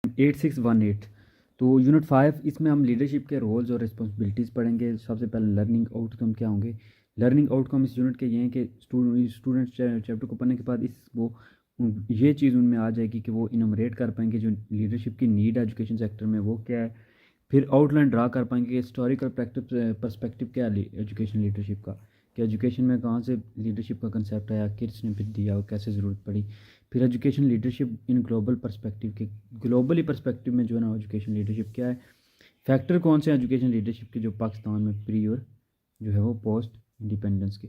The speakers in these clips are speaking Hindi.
8618। तो यूनिट 5 इसमें हम लीडरशिप के रोल्स और रिस्पॉन्सिबिलिटीज़ पढ़ेंगे। सबसे पहले लर्निंग आउटकम क्या होंगे। लर्निंग आउटकम इस यूनिट के ये हैं कि स्टूडेंट्स चैप्टर को पढ़ने के बाद ये चीज़ उनमें आ जाएगी कि वो इनमरेट कर पाएंगे जो लीडरशिप की नीड है एजुकेशन सेक्टर में वो क्या है। फिर आउटलाइन ड्रा कर पाएंगे कि हिस्टोरिकल प्रैक्टिस पर्सपेक्टिव क्या है एजुकेशन लीडरशिप का, कि एजुकेशन में कहाँ से लीडरशिप का कंसेप्ट आया, किसने फिर दिया और कैसे ज़रूरत पड़ी। फिर education leadership in global perspective के, ग्लोबली पर्सपेक्टिव में जो है ना एजुकेशन लीडरशिप क्या है। फैक्टर कौन से एजुकेशन लीडरशिप के जो पाकिस्तान में प्री और जो है वो पोस्ट इंडिपेंडेंस के।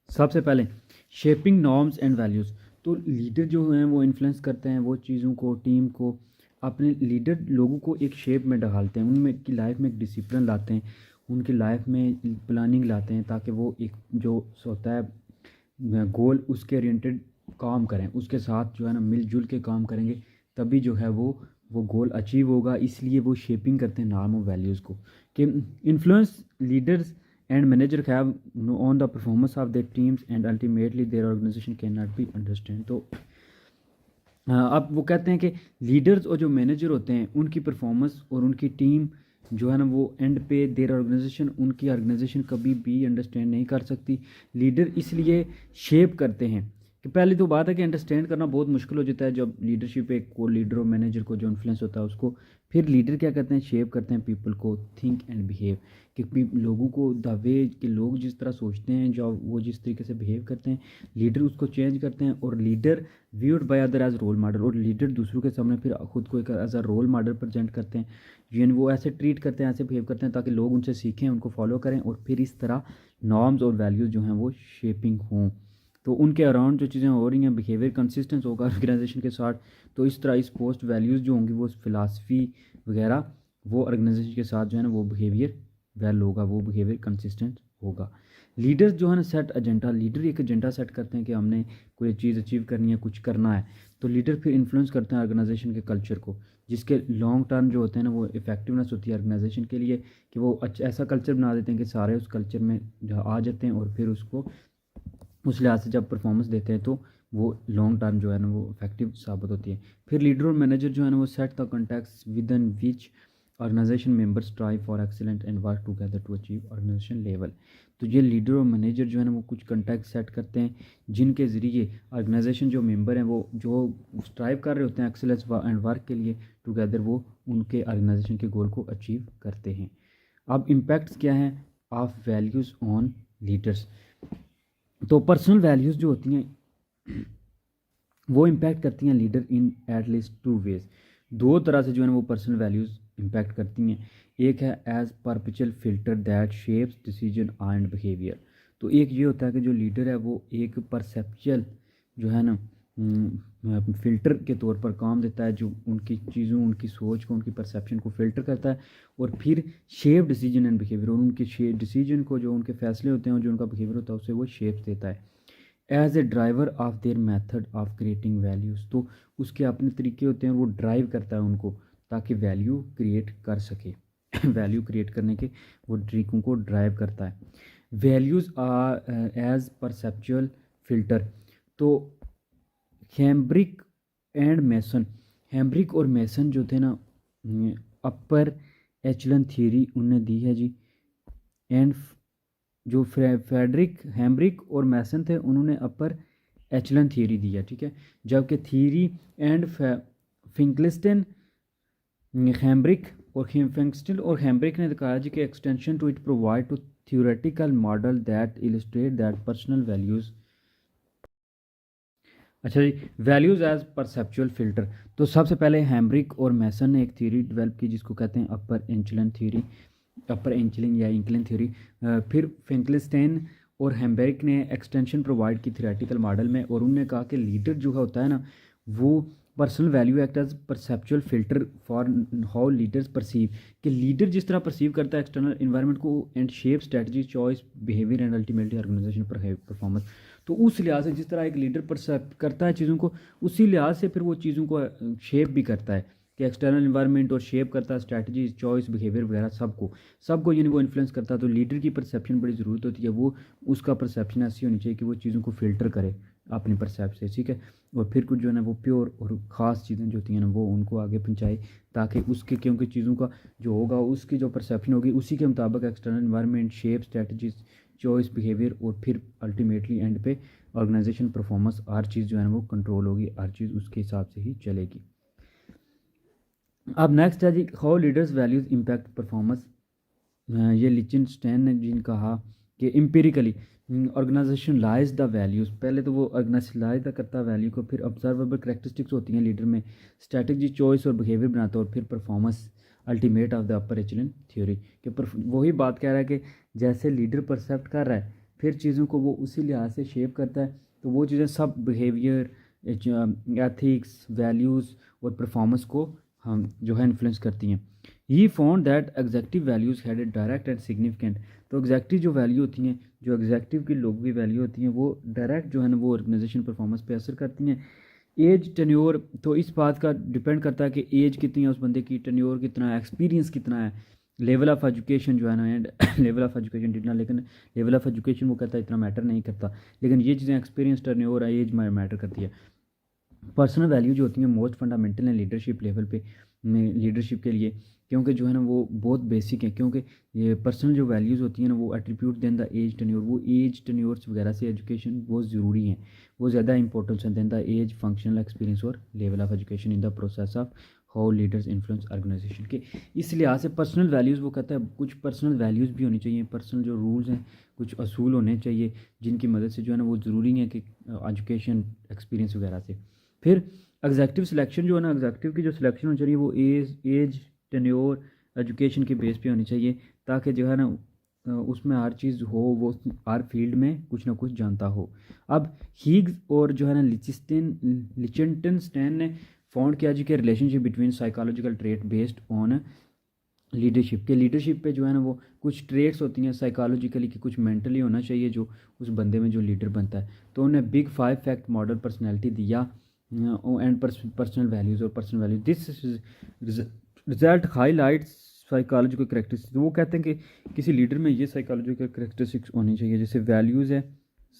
सबसे पहले शेपिंग नॉर्म्स एंड वैल्यूज़। तो लीडर जो हैं वो इन्फ्लुएंस करते हैं वो चीज़ों को, टीम को। अपने लीडर लोगों को एक शेप में ढालते हैं, उनमें की लाइफ में एक डिसिप्लिन लाते हैं, उनकी लाइफ में प्लानिंग लाते हैं ताकि वो एक जो होता है गोल उसके ओरिएंटेड काम करें, उसके साथ जो है ना मिलजुल के काम करेंगे तभी जो है वो गोल अचीव होगा। इसलिए वो शेपिंग करते हैं नॉर्म और वैल्यूज़ को, कि influence leaders and manager have on the performance of their teams and ultimately their organisation can not be understand. तो अब वो कहते हैं कि लीडर्स और जो मैनेजर होते हैं उनकी परफॉर्मेंस और उनकी टीम जो है ना वो एंड पे देयर ऑर्गेनाइजेशन, उनकी ऑर्गेनाइजेशन कभी भी अंडरस्टैंड नहीं कर सकती। लीडर इसलिए शेप करते हैं कि पहली तो बात है कि अंडरस्टैंड करना बहुत मुश्किल हो जाता है जब लीडरशिप एक को लीडर और मैनेजर को जो इन्फ्लुएंस होता है उसको। फिर लीडर क्या करते हैं, शेप करते हैं पीपल को थिंक एंड बिहेव, कि लोगों को द वे कि लोग जिस तरह सोचते हैं, जो वो जिस तरीके से बिहेव करते हैं लीडर उसको चेंज करते हैं। और leader viewed by other as role model, और लीडर दूसरों के सामने फिर खुद को एक as a role model present करते हैं, यानी वो ऐसे ट्रीट करते हैं, ऐसे बिहेव करते हैं ताकि लोग उनसे सीखें, उनको फॉलो करें और फिर इस तरह नॉर्म्स और वैल्यूज़ जो हैं वो शेपिंग हों। तो उनके अराउंड जो चीज़ें हो रही हैं बिहेवियर कंसिस्टेंस होगा ऑर्गेनाइजेशन के साथ। तो इस तरह इस पोस्ट वैल्यूज़ जो होंगी वो फ़िलासफ़ी वगैरह वो ऑर्गेनाइजेशन के साथ जो है ना वो बिहेवियर वेल होगा, वो बिहेवियर कंसिस्टेंट होगा। लीडर्स जो है ना सेट एजेंडा, लीडर एक एजेंडा सेट करते हैं कि हमने कोई चीज़ अचीव करनी है, कुछ करना है। तो लीडर फिर इन्फ्लुएंस करते हैं ऑर्गेनाइजेशन के कल्चर को, जिसके लॉन्ग टर्म जो होते हैं ना वो इफेक्टिवनेस होती है ऑर्गेनाइजेशन के लिए, कि वो ऐसा कल्चर बना देते हैं कि सारे उस कल्चर में आ जाते हैं और फिर उसको उस लिहाज से जब परफॉर्मेंस देते हैं तो वो लॉन्ग टर्म जो है ना वो इफेक्टिव साबित होती है। फिर लीडर और मैनेजर जो है ना वो set the context within which organisation members try for excellent and work together to achieve organisation level. तो ये लीडर और मैनेजर जो है ना वो कुछ कॉन्टेक्ट सेट करते हैं जिनके ज़रिए ऑर्गेनाइजेशन जो मेंबर हैं वो जो स्ट्राइव कर रहे होते हैं एक्सीलेंस एंड वर्क के लिए टुगेदर, वो उनके ऑर्गेनाइजेशन के गोल को अचीव करते हैं। अब इम्पैक्ट्स क्या हैं ऑफ वैल्यूज़ ऑन लीडर्स। तो पर्सनल वैल्यूज़ जो होती हैं वो इम्पैक्ट करती हैं leader in at least two ways. दो तरह से जो है ना वो पर्सनल वैल्यूज़ इम्पैक्ट करती हैं। एक है as perpetual filter that shapes decision and behaviour. तो एक ये होता है कि जो लीडर है वो एक परसेप्चुअल जो है ना फ़िल्टर के तौर पर काम देता है, जो उनकी चीज़ों, उनकी सोच को, उनकी परसेप्शन को फ़िल्टर करता है और फिर शेप डिसीजन एंड बिहेवियर, और उनके शेप डिसीजन को, जो उनके फैसले होते हैं और जो उनका बिहेवियर होता है उसे वो शेप देता है as a driver of their method of creating values. तो उसके अपने तरीके होते हैं और वो ड्राइव करता है उनको ताकि वैल्यू क्रिएट कर सके वैल्यू क्रिएट करने के वो तरीकों को ड्राइव करता है। Values are as perceptual filter. तो हैम्ब्रिक एंड मेसन, हैम्ब्रिक और मेसन जो थे ना अपर एचलन थ्योरी उनने दी है जी। एंड जो फ्रेडरिक हैम्ब्रिक और मैसन थे उन्होंने अपर एचलन थ्योरी दी है, ठीक है। जबकि थ्योरी एंड फिंकलिस्टन हैम्ब्रिक और फिंकस्टन और हैम्ब्रिक ने कहा जी कि extension to it provide to theoretical model that illustrate that personal values. अच्छा जी, वैल्यूज़ एज परसेप्चुअल फ़िल्टर। तो सबसे पहले हैम्ब्रिक और मैसन ने एक थ्योरी डेवलप की जिसको कहते हैं अपर एंचलन थ्योरी, अपर एंचलिंग या इंक्लिन थ्योरी। फिर फिंकलिस्टेन और हैम्ब्रिक ने एक्सटेंशन प्रोवाइड की थ्योरेटिकल मॉडल में, और उन्होंने कहा कि लीडर जो होता है ना वो personal value act as perceptual filter for how leaders perceive, कि लीडर जिस तरह परसीव करता है एक्सटर्नल इन्वायरमेंट को and shape strategy choice behaviour and ultimately organisation performance. तो उस लिहाज से जिस तरह एक लीडर परसेप्ट करता है चीज़ों को, उसी लिहाज से फिर वो चीज़ों को शेप भी करता है, कि एक्सटर्नल इन्वायरमेंट और शेप करता है स्ट्रैटेजी चॉइस बिहेवियर वगैरह सबको यानी वो इन्फ्लुएंस करता है। तो लीडर की परसेप्शन बड़ी ज़रूरत होती है, वो उसका परसेप्शन ऐसी होनी चाहिए कि वो चीज़ों को फ़िल्टर करे अपनी परसेप्ट से, ठीक है। और फिर कुछ जो है ना वो प्योर और ख़ास चीज़ें जो होती हैं ना वो उनको आगे पहुँचाए, ताकि उसके, क्योंकि चीज़ों का जो होगा उसकी जो परसेप्शन होगी उसी के मुताबिक external environment shape strategies choice behaviour, और फिर अल्टीमेटली एंड पे ऑर्गेनाइजेशन परफॉर्मेंस, हर चीज़ जो है ना वो कंट्रोल होगी, हर चीज़ उसके हिसाब से ही चलेगी। अब नेक्स्ट है जी, how leaders values impact performance. ये लिचनस्टेन ने जिन कहा कि empirically organization lies the values, पहले तो वो ऑर्गेनाइज करता है वैल्यू को, फिर ऑब्जर्वेबल करेक्टरिस्टिक्स होती हैं लीडर में, स्ट्रैटेजी चॉइस और बिहेवियर बनाता है, और फिर performance ultimate of the upper echelon theory के पर वही बात कह रहा है कि जैसे लीडर परसेप्ट कर रहा है फिर चीज़ों को वो उसी लिहाज से शेप करता है, तो वो चीज़ें सब बिहेवियर, एथिक्स, वैल्यूज़ और परफॉर्मेंस को हम जो है इन्फ्लुएंस करती हैं। He found that executive values had a direct and significant, तो एग्जैक्टिव जो वैल्यू होती हैं, जो एग्जैक्टिव की लोगों की वैल्यू होती हैं, वो डायरेक्ट जो है ना वो ऑर्गेनाइजेशन परफॉर्मेंस पे असर करती हैं। एज टेन्योर, तो इस बात का डिपेंड करता है कि एज कितनी है उस बंदे की, टेन्योर कितना है, एक्सपीरियंस कितना है, लेवल ऑफ एजुकेशन जो है ना, एंड लेवल ऑफ एजुकेशन जितना, लेकिन लेवल ऑफ एजुकेशन वो कहता है इतना मैटर नहीं करता, लेकिन ये चीज़ें एक्सपीरियंस, टेन्योर, एज मैटर करती है। पर्सनल वैल्यू जो होती हैं मोस्ट फंडामेंटल हैं लीडरशिप लेवल पे, लीडरशिप के लिए, क्योंकि जो है ना वो बहुत बेसिक है, क्योंकि ये पर्सनल जो वैल्यूज़ होती हैं ना वो attribute then the age tenure, वो एज टेन्योर्स वगैरह से एजुकेशन बहुत ज़रूरी है, वो ज़्यादा इंपॉर्टेंस है then the age, functional experience और level of education in the process of how leaders influence organization के। इस लिहाज से पर्सनल वैल्यूज़, वो कहता है कुछ पर्सनल वैल्यूज़ भी होनी चाहिए, पर्सनल जो रूल्स हैं, कुछ असूल होने चाहिए जिनकी मदद से जो है ना वो ज़रूरी है कि एजुकेशन एक्सपीरियंस वगैरह से। फिर एग्जैक्टिव सिलेक्शन जो है ना, एग्जैक्टिव की जो सिलेक्शन होनी चाहिए वो एज टेन्योर एजुकेशन के बेस पे होनी चाहिए, ताकि जो है ना उसमें हर चीज़ हो, वो हर फील्ड में कुछ ना कुछ जानता हो। अब हीग्स और जो है ना लिचनस्टेन ने फाउंड किया जी कि relationship between psychological trait based on leadership के, लीडरशिप पे जो है ना वो कुछ ट्रेट्स होती हैं साइकोलॉजिकली की, कुछ मेंटली होना चाहिए जो उस बंदे में जो लीडर बनता है। तो उन्हें बिग 5 फैक्ट मॉडल पर्सनैलिटी दिया एंड पर्सनल वैल्यूज़ और personal values, this result highlights psychological characteristics. वो कहते हैं कि किसी लीडर में ये साइकोलॉजिकल करेक्टरिस्टिक्स होनी चाहिए, जैसे वैल्यूज़ है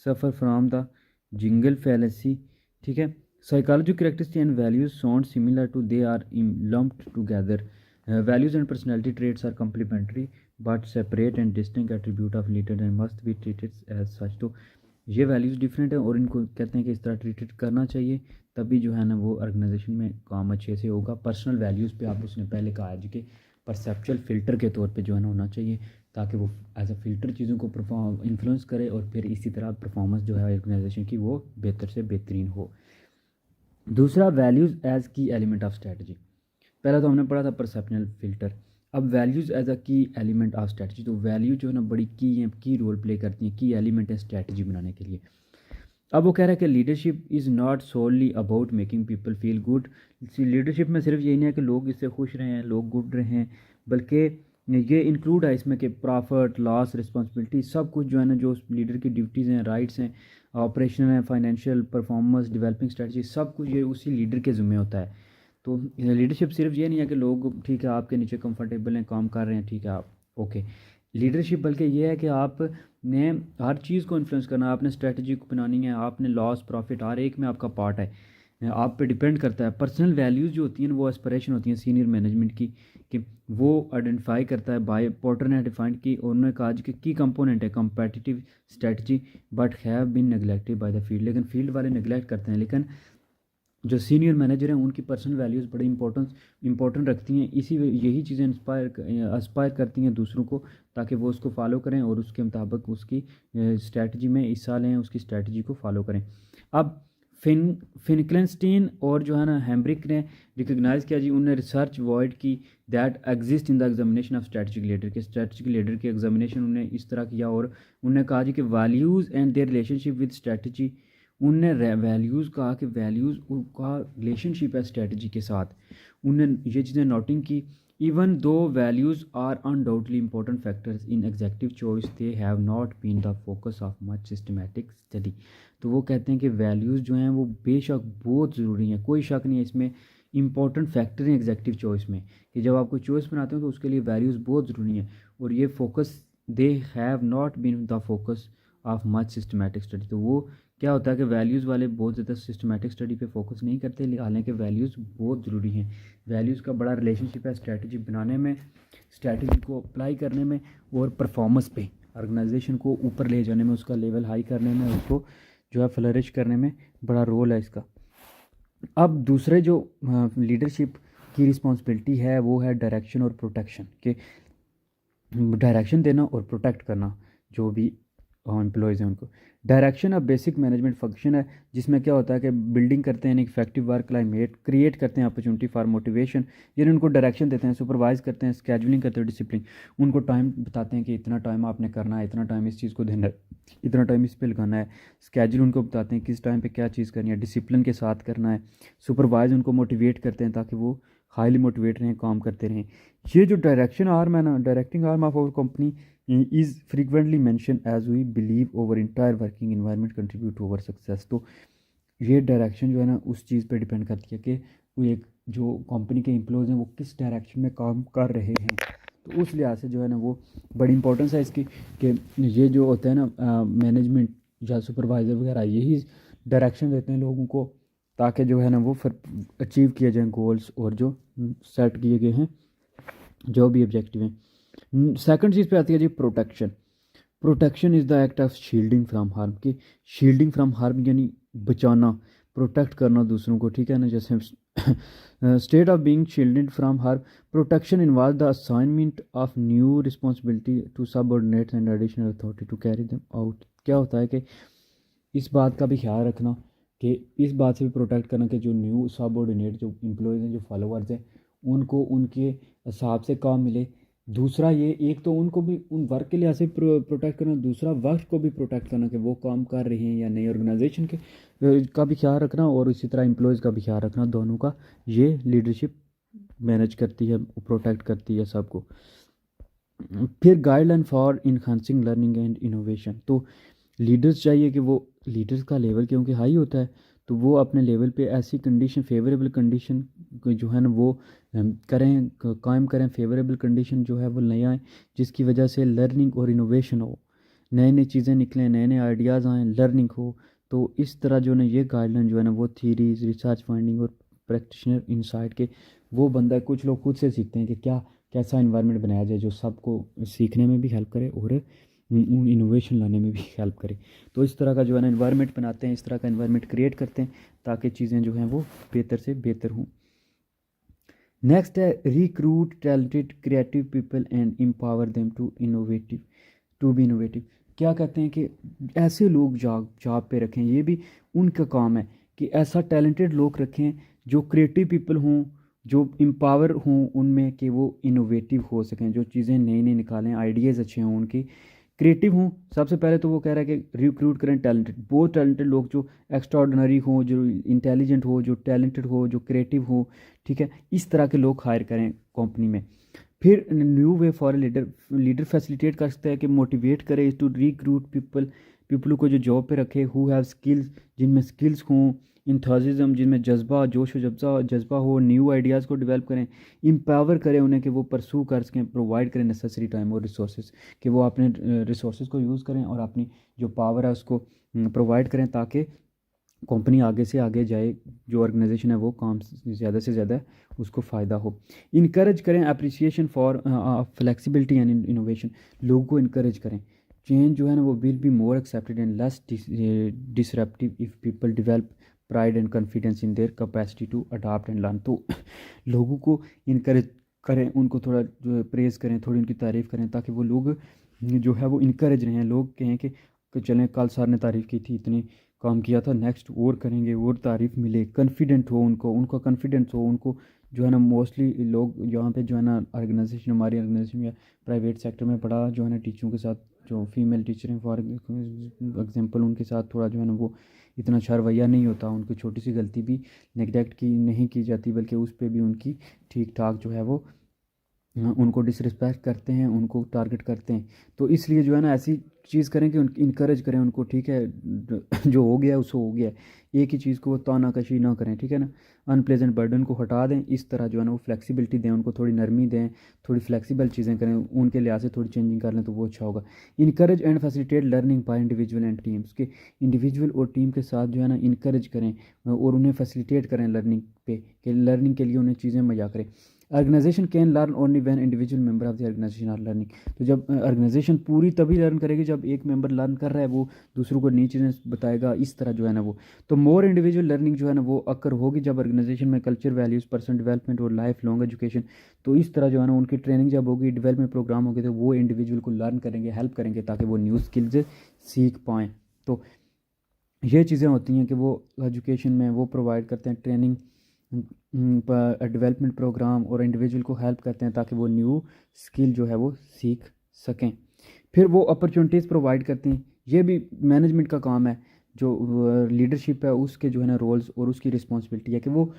suffer from the jingle fallacy, ठीक है। Psychological characteristics and values sound similar to, they are lumped together, values and personality traits are complementary but separate and distinct attribute of leader and must be treated as such. तो ये वैल्यूज़ डिफरेंट है और इनको कहते हैं कि इस तरह ट्रीटेड करना चाहिए, तभी जो है ना वो ऑर्गेनाइजेशन में काम अच्छे से होगा। पर्सनल वैल्यूज़ पे आप उसने पहले कहा है जी कि परसेप्चुअल फ़िल्टर के तौर पे जो है ना होना चाहिए, ताकि वो एज अ फ़िल्टर चीज़ों को परफॉर्म इन्फ्लुएंस करे, और फिर इसी तरह परफॉर्मेंस जो है ऑर्गेनाइजेशन की वो बेहतर से बेहतरीन हो। दूसरा, वैल्यूज़ एज की एलिमेंट ऑफ स्ट्रैटेजी। पहला तो हमने पढ़ा था परसेप्शनल फ़िल्टर, अब वैल्यूज़ एज अ की एलिमेंट ऑफ स्ट्रैटेजी। तो वैल्यू जो है ना बड़ी की है, की रोल प्ले करती हैं, की एलिमेंट है स्ट्रैटेजी बनाने के लिए। अब वो कह रहा है कि leadership is not solely about making people feel good. Leadership में सिर्फ यही नहीं है कि लोग इससे खुश रहें, लोग गुड रहें, बल्कि ये इंक्लूड है इसमें कि प्रॉफिट, लॉस, रिस्पॉन्सिबिलिटी, सब कुछ जो है ना जो लीडर की ड्यूटीज़ हैं, राइट्स हैं, ऑपरेशनल हैं, फाइनेंशियल परफॉर्मेंस, डेवलपिंग स्ट्रेटजी, सब कुछ ये उसी लीडर के ज़िम्मे होता है। तो लीडरशिप सिर्फ ये नहीं है कि लोग ठीक है आपके नीचे कंफर्टेबल हैं, काम कर रहे हैं, ठीक है आप ओके। लीडरशिप बल्कि ये है कि आपने हर चीज़ को इन्फ्लुएंस करना, आपने स्ट्रेटजी को बनानी है, आपने लॉस प्रॉफिट हर एक में आपका पार्ट है, आप पे डिपेंड करता है। पर्सनल वैल्यूज़ जो होती हैं वो एस्पिरेशन होती हैं सीनियर मैनेजमेंट की, कि वो आइडेंटिफाई करता है बाय पोर्टर ने डिफाइंड की, और उन्होंने कहा कि की कंपोनेंट है competitive strategy but have been neglected by the field, लेकिन फील्ड वाले नेगलेक्ट करते हैं, लेकिन जो सीनियर मैनेजर हैं उनकी पर्सनल वैल्यूज़ बड़ी इंपॉर्टेंट रखती हैं, यही चीज़ें इंस्पायर करती हैं दूसरों को, ताकि वो उसको फॉलो करें और उसके मुताबिक उसकी स्ट्रैटेजी में हिस्सा लें, उसकी स्ट्रैटेजी को फॉलो करें। अब फिनक्लेनस्टीन और जो है ना हैम्ब्रिक ने रिकग्नाइज़ किया जी, उन्होंने रिसर्च वॉइड की that exist in the examination of strategic leader के, स्ट्रैटेजिक लीडर की एग्जामिनेशन उन्होंने इस तरह किया, और उन्होंने कहा जी कि values and their relationship with strategy, उनने वैल्यूज़ कहा कि वैल्यूज़ का रिलेशनशिप है स्ट्रेटजी के साथ, उनने ये चीज़ें नोटिंग की। Even though values are undoubtedly important factors in executive choice, they have not been the focus of much systematic study. तो वो कहते हैं कि वैल्यूज़ जो हैं वो बेशक बहुत ज़रूरी हैं, कोई शक नहीं है इसमें, इंपॉर्टेंट फैक्टर हैं एग्जेक्टिव चॉइस में, कि जब आप कोई चॉइस बनाते हो तो उसके लिए वैल्यूज़ बहुत ज़रूरी हैं, और ये focus they have not been the focus of much systematic study. तो वो क्या होता है कि वैल्यूज़ वाले बहुत ज़्यादा सिस्टमेटिक स्टडी पे फोकस नहीं करते, हालांकि वैल्यूज़ बहुत ज़रूरी हैं। वैल्यूज़ का बड़ा रिलेशनशिप है स्ट्रैटेजी बनाने में, स्ट्रैटेजी को अप्लाई करने में, और परफॉर्मेंस पे, ऑर्गेनाइजेशन को ऊपर ले जाने में, उसका लेवल हाई करने में, उसको जो है फ्लरिश करने में बड़ा रोल है इसका। अब दूसरे जो लीडरशिप की रिस्पॉन्सिबिलिटी है वो है डायरेक्शन और प्रोटेक्शन के, डायरेक्शन देना और प्रोटेक्ट करना जो भी एम्प्लॉयज़ हैं उनको। डायरेक्शन अब बेसिक मैनेजमेंट फंक्शन है, जिसमें क्या होता है कि बिल्डिंग करते हैं एक इफेक्टिव वर्क क्लाइमेट, क्रिएट करते हैं अपॉर्चुनिटी फॉर मोटिवेशन, यानी उनको डायरेक्शन देते हैं, सुपरवाइज करते हैं, स्केजुलिंग करते हैं, डिसिप्लिन, उनको टाइम बताते हैं कि इतना टाइम आपने करना है, इतना टाइम इस चीज़ को देना है, इतना टाइम इस पे लगाना है, स्केजूल उनको बताते हैं किस टाइम पे क्या चीज़ करनी है, डिसिप्लिन के साथ करना है, सुपरवाइज उनको मोटिवेट करते हैं ताकि वो हाईली मोटिवेट रहें, काम करते रहें। ये जो डायरेक्शन आर्म है ना, directing arm of our company is frequently mention as we believe our entire working environment contribute to our success. तो ये डायरेक्शन जो है ना उस चीज़ पे डिपेंड करती है कि वो एक जो कंपनी के एम्प्लॉयज़ हैं वो किस डायरेक्शन में काम कर रहे हैं। तो उस लिहाज से जो है ना वो बड़ी इंपॉर्टेंस है इसकी, कि ये जो होता है ना मैनेजमेंट या सुपरवाइज़र वगैरह, यही डायरेक्शन देते हैं लोगों को, ताकि जो है ना वो फिर अचीव किए जाएँ गोल्स और जो सेट किए गए हैं जो भी ऑब्जेक्टिव हैं। सेकंड चीज़ पे आती है जी protection. Protection is the act of shielding from harm, की शील्डिंग फ्राम हार्म यानी बचाना, प्रोटेक्ट करना दूसरों को, ठीक है ना। जैसे state of being shielded from harm, protection involve the assignment of new responsibility to subordinates and additional authority to carry them out. क्या होता है कि इस बात का भी ख्याल रखना, कि इस बात से भी प्रोटेक्ट करना कि जो न्यू सबऑर्डिनेट जो एम्प्लॉयज़ हैं, जो फॉलोअर्स हैं, उनको उनके हिसाब से काम मिले। दूसरा ये, एक तो उनको भी उन वर्क के लिहाज से प्रोटेक्ट करना, दूसरा वर्क को भी प्रोटेक्ट करना कि वो काम कर रहे हैं या नहीं, ऑर्गेनाइजेशन के का भी ख्याल रखना और इसी तरह एम्प्लॉयज़ का भी ख्याल रखना, दोनों का ये लीडरशिप मैनेज करती है, प्रोटेक्ट करती है सबको। फिर guideline for enhancing learning and innovation. तो लीडर्स चाहिए कि वो, लीडर्स का लेवल क्योंकि हाई होता है, तो वो अपने लेवल पे ऐसी कंडीशन, फेवरेबल कंडीशन जो है ना वो करें, कायम करें, फेवरेबल कंडीशन जो है वो ले आएँ, जिसकी वजह से लर्निंग और इनोवेशन हो, नई नई चीज़ें निकलें, नए नए आइडियाज़ आएँ, लर्निंग हो। तो इस तरह जो है ना ये गाइडलाइन जो है ना वो थीरीज, रिसर्च फाइंडिंग और प्रैक्टिशनर इंसाइट के, वो बंदा, कुछ लोग खुद से सीखते हैं कि क्या कैसा इन्वायरमेंट बनाया जाए जो सबको सीखने में भी हेल्प करे और इनोवेशन लाने में भी हेल्प करे। तो इस तरह का जो है ना इन्वायरमेंट बनाते हैं, इस तरह का इन्वायरमेंट क्रिएट करते हैं ताकि चीज़ें जो हैं वो बेहतर से बेहतर हों। नेक्स्ट है recruit talented creative people and empower them to be innovative. क्या कहते हैं कि ऐसे लोग जॉब पे रखें, ये भी उनका काम है कि ऐसा टैलेंटेड लोग रखें जो क्रिएटिव पीपल हों, जो एम्पावर हों उनमें, कि वो इनोवेटिव हो सकें, जो चीज़ें नई नई निकालें, आइडियाज़ अच्छे हों उनकी, क्रिएटिव हूँ। सबसे पहले तो वो कह रहा है कि रिक्रूट करें टैलेंटेड, बहुत टैलेंटेड लोग जो एक्स्ट्राऑर्डिनरी हो, जो इंटेलिजेंट हो, जो टैलेंटेड हो, जो क्रिएटिव हो, ठीक है, इस तरह के लोग हायर करें कंपनी में। फिर new way for leader, leader facilitate कर सकता है कि मोटिवेट करे टू रिक्रूट पीपलों को जो जॉब पे रखे, हु हैव स्किल्स, जिनमें स्किल्स हों, इंथुजिज्म, जिनमें जज्बा, जोश व जज्बा हो, न्यू आइडियाज़ को डेवलप करें, एम्पावर करें उन्हें कि वो परसू कर सकें, प्रोवाइड करें नेसेसरी टाइम और रिसोर्सेज, कि वो अपने रिसोर्सेज को यूज़ करें और अपनी जो पावर है उसको प्रोवाइड करें ताकि कंपनी आगे से आगे जाए, जो ऑर्गेनाइजेशन है वो काम ज़्यादा से ज़्यादा उसको फ़ायदा हो। इनकरेज करें appreciation for flexibility and innovation, लोगों को इनकरेज करें। चेंज जो है ना वो will be more accepted and less disruptive if people develop pride and confidence in their capacity to adapt and learn. तो लोगों को इनकरेज करें, उनको थोड़ा जो प्रेज़ करें, थोड़ी उनकी तारीफ़ करें, ताकि वो लोग जो है वो इनकरेज रहें, लोग कहें कि चलें कल सर ने तारीफ़ की थी, इतनी काम किया था, नेक्स्ट और करेंगे, और तारीफ़ मिले, कॉन्फिडेंट हो उनको, उनका कॉन्फिडेंस हो उनको। जो है ना मोस्टली लोग यहाँ पे जो है ना ऑर्गेनाइजेशन, हमारी ऑर्गेनाइजेशन या प्राइवेट सेक्टर में बड़ा जो है ना टीचरों के साथ, जो फीमेल टीचर हैं फॉर एग्जांपल, उनके साथ थोड़ा जो है ना वो इतना अच्छा रवैया नहीं होता, उनकी छोटी सी गलती भी नेगलेक्ट की नहीं की जाती, बल्कि उस पर भी उनकी ठीक ठाक जो है वो उनको डिसरिस्पेक्ट करते हैं, उनको टारगेट करते हैं। तो इसलिए जो है ना ऐसी चीज़ करें कि उन इनकरेज करें उनको, ठीक है। जो हो गया उसको हो गया, एक ही चीज़ को वो तानाकशी ना करें, ठीक है ना। अनप्लेजेंट बर्डन को हटा दें, इस तरह जो है ना वो फ्लेक्सिबिलिटी दें उनको, थोड़ी नरमी दें, थोड़ी फ्लेक्सिबल चीज़ें करें, उनके लिहाज से थोड़ी चेंजिंग कर लें तो वो अच्छा होगा। Encourage and facilitate learning by individual and teams, के इंडिविजुअल और टीम के साथ जो है ना इनकरेज करें और उन्हें फैसिलिटेट करें लर्निंग पे, कि लर्निंग के लिए उन्हें चीज़ें मुहैया करें। Organisation can learn only when individual member of the organisation are learning. तो जब ऑर्गेनाइजेशन पूरी तभी लर्न करेगी जब एक मेंबर लर्न कर रहा है, वो दूसरों को नई चीज़ें बताएगा, इस तरह जो है ना वो। तो मोर इंडिविजुअल लर्निंग जो है ना वो अक्कर होगी जब ऑर्गेनाइजेशन में कल्चर, वैल्यूज़, पर्सनल डेवलपमेंट और लाइफ लॉन्ग एजुकेशन, तो इस तरह जो है ना उनकी ट्रेनिंग जब होगी, डेवलपमेंट प्रोग्राम होगी, तो वो इंडिविजुअल को लर्न करेंगे, हेल्प करेंगे ताकि वो न्यू स्किल्स सीख पाएँ। तो ये चीज़ें होती हैं कि वो एजुकेशन में वो प्रोवाइड करते हैं ट्रेनिंग, डेवलपमेंट प्रोग्राम, और इंडिविजुअल को हेल्प करते हैं ताकि वो न्यू स्किल जो है वो सीख सकें। फिर वो अपॉर्चुनिटीज़ प्रोवाइड करती हैं, ये भी मैनेजमेंट का काम है। जो लीडरशिप है उसके जो है ना रोल्स और उसकी रिस्पॉन्सिबिलिटी है कि वो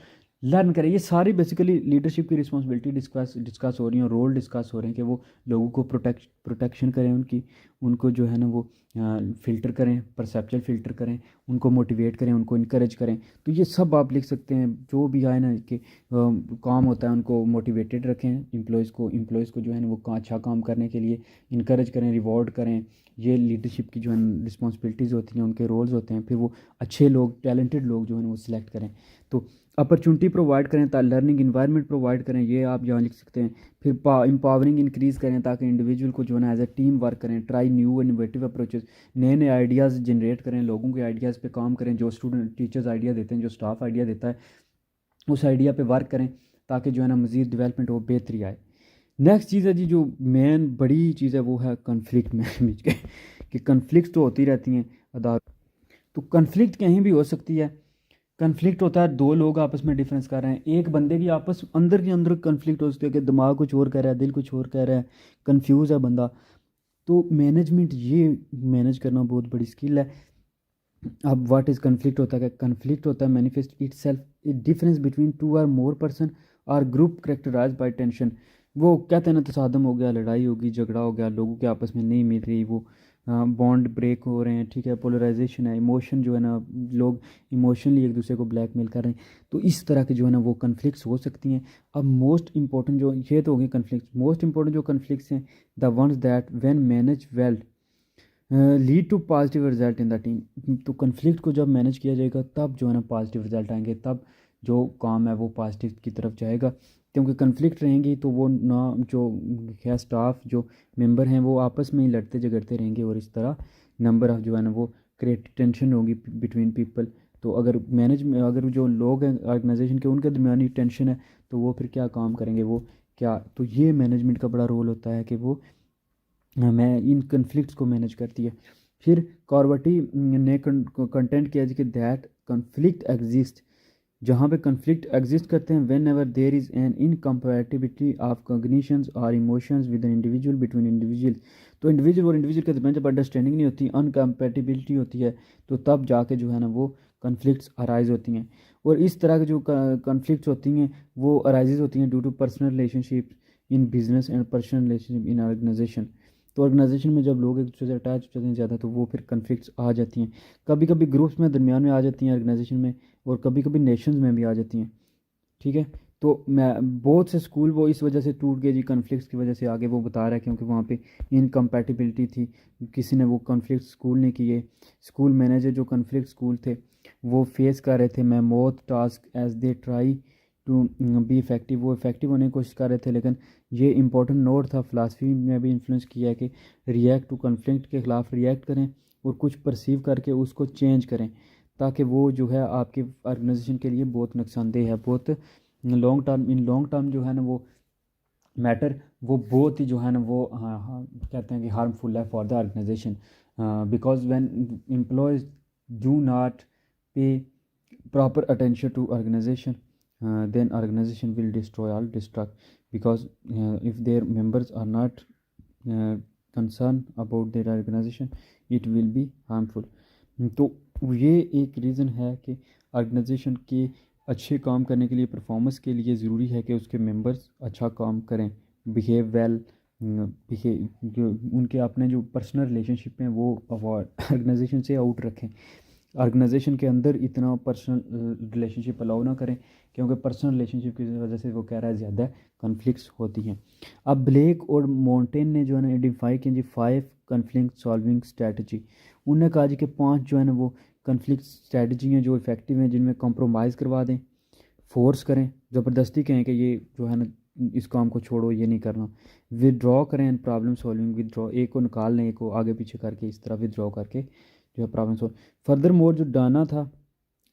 लर्न करें। ये सारी बेसिकली लीडरशिप की रिस्पॉन्सिबिलिटी डिस्कस डिस्कस हो रही हैं, रोल डिस्कस हो रहे हैं कि वो लोगों को प्रोटेक्शन करें उनकी, उनको जो है ना वो फ़िल्टर करें, परसेप्चुअल फ़िल्टर करें, उनको मोटिवेट करें, उनको इनकरेज करें। तो ये सब आप लिख सकते हैं, जो भी आए ना कि काम होता है उनको मोटिवेटेड रखें, एम्प्लॉयज़ को जो है ना वो अच्छा काम करने के लिए इनकरेज करें, रिवॉर्ड करें। ये लीडरशिप की जो है रिस्पॉन्सिबिलिटीज़ होती हैं, उनके रोल्स होते हैं। फिर वो अच्छे लोग, टैलेंटेड लोग जो है ना वो सिलेक्ट करें। तो अपॉर्चुनिटी प्रोवाइड करें, लर्निंग इन्वायरमेंट प्रोवाइड करें, ये आप यहाँ लिख सकते हैं। फिर एम्पावरिंग इंक्रीज़ करें ताकि इंडिविजुअल को जो है ना एज ए टीम वर्क करें। ट्राई न्यू इनोवेटिव अप्रोचेस, नए नए आइडियाज़ जनरेट करें, लोगों के आइडियाज़ पे काम करें। जो स्टूडेंट टीचर्स आइडिया देते हैं, जो स्टाफ आइडिया देता है, उस आइडिया पे वर्क करें ताकि जो है ना मज़ीद डेवलपमेंट हो, बेहतरी आए। नेक्स्ट चीज़ है जी, जो मेन बड़ी चीज़ है वो है कन्फ्लिक्ट मैनेज के, कि कन्फ्लिक्ट तो होती रहती हैं अदार। तो कन्फ्लिक्ट कहीं भी हो सकती है। कन्फ्लिक्ट होता है, दो लोग आपस में डिफरेंस कर रहे हैं, एक बंदे की आपस अंदर के अंदर कन्फ्लिक्ट हो सकती है कि दिमाग कुछ और कह रहा है, दिल कुछ और कह रहा है, कंफ्यूज है बंदा। तो मैनेजमेंट ये मैनेज करना बहुत बड़ी स्किल है। अब व्हाट इज़ कन्फ्लिक्ट होता है, कन्फ्लिक्ट होता है manifest itself a difference between two or more person और ग्रुप करेक्टराइज बाय टेंशन। वो कहते हैं ना, तसादम हो गया, लड़ाई होगी, झगड़ा हो गया, लोगों के आपस में नहीं मिल रही, वो बॉन्ड ब्रेक हो रहे हैं, ठीक है, पोलराइजेशन है, इमोशन जो है ना, लोग इमोशनली एक दूसरे को ब्लैकमेल कर रहे हैं। तो इस तरह के जो है ना वो कन्फ्लिक्ट्स हो सकती हैं। अब मोस्ट इंपॉर्टेंट जो ये तो हो गई कन्फ्लिक्ट, मोस्ट इंपॉर्टेंट जो कन्फ्लिक्ट्स हैं, the ones that when manage well lead to positive result in the team. तो कन्फ्लिक्ट को जब मैनेज किया जाएगा तब जो है ना पॉजिटिव रिजल्ट आएंगे, तब जो काम है वो पॉजिटिव की तरफ जाएगा। क्योंकि कन्फ्लिक्ट रहेंगी तो वो ना, जो है स्टाफ, जो मेंबर हैं, वो आपस में ही लड़ते झगड़ते रहेंगे, और इस तरह नंबर ऑफ जो है ना वो क्रिएट टेंशन होगी बिटवीन पीपल। तो अगर जो लोग हैं ऑर्गेनाइजेशन के, उनके दरमियान ही टेंशन है, तो वो फिर क्या काम करेंगे, वो क्या। तो ये मैनेजमेंट का बड़ा रोल होता है कि वो मैं इन कन्फ्लिक्ट्स को मैनेज करती है। फिर कॉर्बटी ने कंटेंट किया कि दैट कन्फ्लिक्ट एग्जिस्ट, जहाँ पे कन्फ्लिक्ट एग्जिस्ट करते हैं, whenever there is an incompatibility of cognitions और emotions with an individual between individual. तो इंडिविजुअल और इंडिविजुअल के दरमियान जब अंडरस्टैंडिंग नहीं होती, अनकम्पैटिबिलिटी होती है, तो तब जाके जो है ना वो कन्फ्लिक्ट्स अराइज होती हैं। और इस तरह की जो कन्फ्लिक्ट्स होती हैं वो अराइजेज होती हैं due to personal relationship in business and personal relationship in organisation. तो ऑर्गेनाइजेशन में जब लोग एक दूसरे से अटैच हो जाते हैं ज़्यादा, तो वो फिर कन्फ्लिक्ट्स आ जाती हैं। कभी कभी ग्रुप्स में दरमियान में आ जाती हैं ऑर्गेनाइजेशन में, और कभी कभी नेशंस में भी आ जाती हैं, ठीक है। तो मैं बहुत से स्कूल वो इस वजह से टूट गए जी, कन्फ्लिक्ट्स की वजह से। आगे वो बता रहा है क्योंकि वहाँ पे इनकम्पैटिबिलिटी थी, किसी ने वो कन्फ्लिक्ट स्कूल ने किए। स्कूल मैनेजर जो कन्फ्लिक्ट स्कूल थे वो फेस कर रहे थे mammoth task as they try to be effective, वो इफ़ेक्टिव होने की कोशिश कर रहे थे। लेकिन ये इंपॉर्टेंट नोट था, फ़िलासफ़ी में भी इन्फ्लुएंस किया है कि रिएक्ट टू कन्फ्लिक्ट के ख़िलाफ़ रिएक्ट करें और कुछ परसीव करके उसको चेंज करें, ताकि वो जो है आपकी ऑर्गेनाइजेशन के लिए बहुत नुकसानदेह है, बहुत लॉन्ग टर्म जो है ना वो मैटर, वो बहुत ही जो है ना वो, हाँ हाँ, कहते हैं कि हार्मफुल है for the organisation. Because when employees do not pay proper attention to organization, then organization will destroy all destruct, because if their members are not uh, concerned about their organization, it will be harmful। तो ये एक रीज़न है कि ऑर्गेनाइजेशन के अच्छे काम करने के लिए, परफॉर्मेंस के लिए ज़रूरी है कि उसके मेंबर्स अच्छा काम करें। बिहेव वेल, जो उनके अपने जो पर्सनल रिलेशनशिप हैं वो ऑर्गेनाइजेशन से आउट रखें। ऑर्गेनाइजेशन के अंदर इतना पर्सनल रिलेशनशिप अलाउ ना करें, क्योंकि पर्सनल रिलेशनशिप की वजह से वो कह रहा है ज़्यादा कन्फ्लिक्ट्स होती हैं। अब ब्लेक और माउंटेन ने जो है ना आइडेंटिफाई किए जी 5 कन्फ्लिक्ट सॉल्विंग स्ट्रेटजी। उन्होंने कहा जी कि 5 जो है ना वो कन्फ्लिक्ट स्ट्रेटजी हैं जो इफ़ेक्टिव हैं, जिनमें कंप्रोमाइज़ करवा दें, फोर्स करें, ज़बरदस्ती कहें कि ये जो है ना इस काम को छोड़ो, ये नहीं करना, विदड्रॉ करें एंड प्रॉब्लम सॉल्विंग, विदड्रॉ एक को निकाल लें, एक को आगे पीछे करके इस तरह विदड्रॉ करके जो है प्रॉब्लम सॉल्व। फर्दर मोर जो डाना था,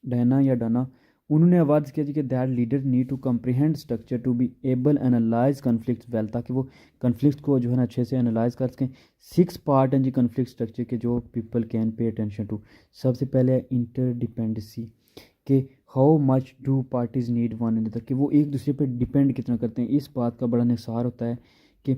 डाना या डाना, उन्होंने आवाज़ किया जी कि that leader need to comprehend structure to be able analyse conflict well, ताकि वो कन्फ्लिक्ट को जो है ना अच्छे से एनालाइज कर सकें। 6 पार्ट हैं जी कन्फ्लिक्ट स्ट्रक्चर के जो people can pay attention to. सबसे पहले है इंटरडिपेंडेंसी, कि how much do parties need one another, कि वो एक दूसरे पे डिपेंड कितना करते हैं। इस बात का बड़ा निसार होता है कि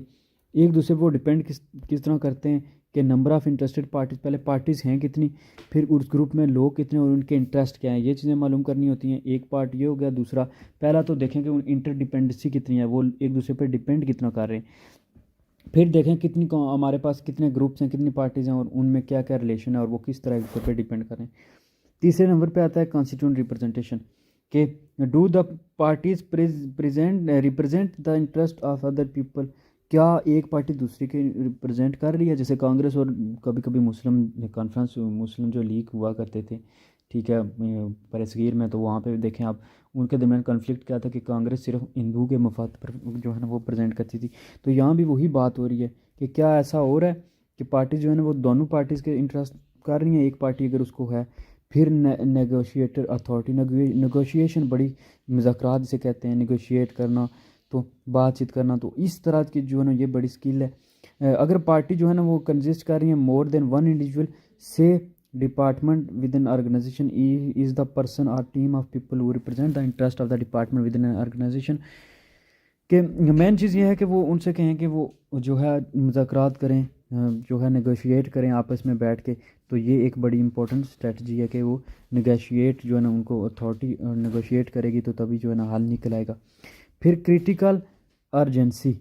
एक दूसरे पे वो डिपेंड किस तरह करते हैं, कि नंबर ऑफ़ इंटरेस्टेड पार्टीज़, पहले पार्टीज़ हैं कितनी, फिर उस ग्रुप में लोग कितने और उनके इंटरेस्ट क्या हैं, ये चीज़ें मालूम करनी होती हैं। एक पार्ट ये हो गया। दूसरा, पहला तो देखें कि इंटरडिपेंडेंसी कितनी है, वो एक दूसरे पे डिपेंड कितना कर रहे हैं। फिर देखें कितनी हमारे पास कितने ग्रुप्स हैं, कितनी पार्टीज़ हैं और उनमें क्या क्या रिलेशन है और वो किस तरह एक दूसरे पे डिपेंड करें। तीसरे नंबर पे आता है कॉन्स्टिट्यूंट रिप्रेजेंटेशन, कि do the parties present represent the interest of other people, क्या एक पार्टी दूसरी के रिप्रेजेंट कर रही है। जैसे कांग्रेस और कभी कभी मुस्लिम कॉन्फ्रेंस, मुस्लिम जो लीग हुआ करते थे, ठीक है, बरसगीर में, तो वहाँ पे देखें आप उनके दरमियान कन्फ्लिक्ट क्या था कि कांग्रेस सिर्फ हिंदू के मफाद पर जो है ना वो प्रेजेंट करती थी। तो यहाँ भी वही बात हो रही है कि क्या ऐसा हो रहा है कि पार्टी जो है ना वो दोनों पार्टीज़ के इंटरेस्ट कर रही हैं। एक पार्टी अगर उसको है, फिर नेगोशिएटर अथॉरिटी, नेगोशिएशन बड़ी मुज़ाकरात जिसे कहते हैं, नेगोशिएट करना, तो बातचीत करना, तो इस तरह की जो है ना ये बड़ी स्किल है। अगर पार्टी जो है ना वो कंसिस्ट कर रही है मोर देन वन इंडिविजुअल, से department within organization is the person और team of people who represent the interest of the department within organization, कि मेन चीज़ ये है कि वो उनसे कहें कि वो जो है मुज़ाकरात करें, जो है नेगोशिएट करें आपस में बैठ के। तो ये एक बड़ी इंपॉर्टेंट स्ट्रेटजी है कि वो नेगोशिएट जो है ना, उनको अथॉरिटी नेगोशिएट करेगी तो तभी जो है ना हल निकल आएगा। फिर क्रिटिकल अर्जेंसी,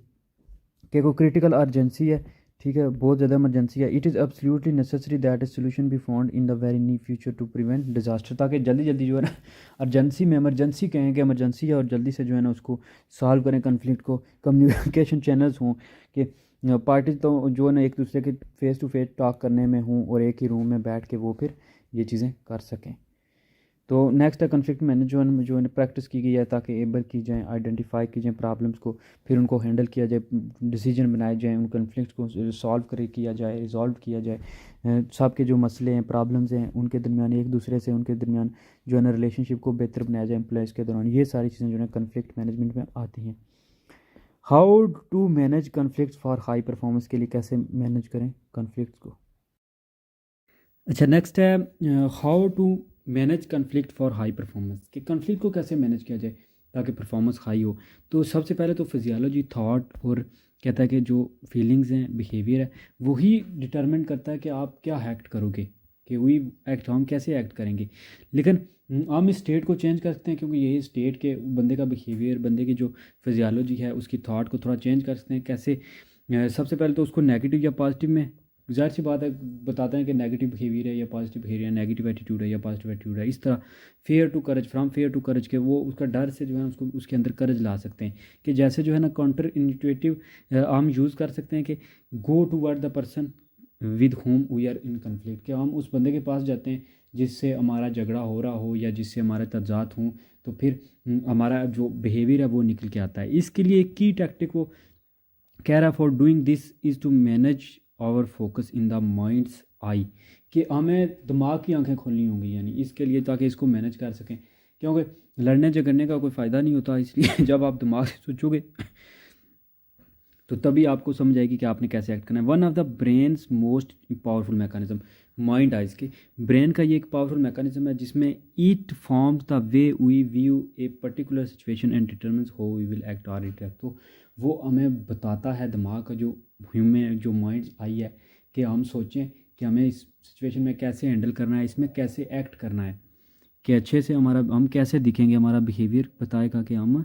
कि वो क्रिटिकल अर्जेंसी है, ठीक है, बहुत ज़्यादा इमरजेंसी है। It is absolutely necessary that a solution be found in the very near future to prevent disaster, ताकि जल्दी जल्दी जो है ना अर्जेंसी में, इमरजेंसी कहें कि इमरजेंसी है और जल्दी से जो है ना उसको सॉल्व करें कन्फ्लिक्ट को। कम्युनिकेशन चैनल्स हों कि पार्टी तो जो है ना एक दूसरे के फेस टू फेस टॉक करने में हों और एक ही रूम में बैठ के वो फिर ये चीज़ें कर सकें। तो नेक्स्ट है कन्फ्लिक्ट मैनेजमेंट, जो है प्रैक्टिस की गई है ताकि एबल की जाए, आइडेंटिफाई की जाए प्रॉब्लम्स को, फिर उनको हैंडल किया जाए, डिसीजन बनाए जाए, उन कन्फ्लिक्ट को सॉल्व किया जाए, रिजॉल्व किया जाए। सबके जो मसले हैं, प्रॉब्लम्स हैं, उनके दरमियान एक दूसरे से उनके दरमियान जो है ना रिलेशनशिप को बेहतर बनाया जाए एम्प्लॉयज़ के दौरान। ये सारी चीज़ें जो है कन्फ्लिक्ट मैनेजमेंट में आती हैं। How to manage conflict for high performance, के लिए कैसे मैनेज करें कन्फ्लिक्ट को। अच्छा, नेक्स्ट है how to manage conflict for high performance, कि कन्फ्लिक्ट को कैसे मैनेज किया जाए ताकि परफॉर्मेंस हाई हो। तो सबसे पहले तो फिजियोलॉजी, थॉट और कहता है कि जो फीलिंग्स हैं, बिहेवियर है, वही डिटरमिन करता है कि आप क्या एक्ट करोगे, कि वही एक्ट हम कैसे एक्ट करेंगे। लेकिन हम इस स्टेट को चेंज कर सकते हैं, क्योंकि यही स्टेट के बंदे का बिहेवियर, बंदे की जो फिजियोलॉजी है, उसकी थॉट को थोड़ा चेंज कर सकते हैं। कैसे? सबसे पहले तो उसको नेगेटिव या पॉजिटिव में, ज़ाहिर सी बात है, बताते हैं कि नेगेटिव बिहेवियर है या पॉजिटिव बिहेवियर है, नेगेटिव एटीट्यूड है या पॉजिटिव एटीट्यूड है। इस तरह fear to courage, from fear to courage, के वो उसका डर से जो है उसको उसके अंदर करेज ला सकते हैं। कि जैसे जो है ना काउंटर इनिशिएटिव हम यूज़ कर सकते हैं कि go toward the person with whom we are in conflict, कि हम उस बंदे के पास जाते हैं जिससे हमारा झगड़ा हो रहा हो या जिससे हमारे तजात हों, तो फिर हमारा जो बिहेवियर है वो निकल के आता है। इसके लिए एक की टैक्टिक वो कह रहा, for doing this is to manage our focus in the mind's eye, कि हमें दिमाग की आंखें खोलनी होंगी, यानी इसके लिए, ताकि इसको मैनेज कर सकें। क्योंकि लड़ने झगड़ने का कोई फ़ायदा नहीं होता, इसलिए जब आप दिमाग से सोचोगे तो तभी आपको समझ आएगी कि आपने कैसे एक्ट करना है। One of the brain's most powerful mechanism, mind eyes के ब्रेन का ये एक पावरफुल मैकेनिज्म है जिसमें it forms the way we view a particular situation and determines how we will act और रिएक्ट। तो वो हमें बताता है, दिमाग का जो ह्यूमन जो माइंड आई है, कि हम सोचें कि हमें इस सिचुएशन में कैसे हैंडल करना है, इसमें कैसे एक्ट करना है, कि अच्छे से हमारा हम कैसे दिखेंगे, हमारा बिहेवियर बताएगा कि हम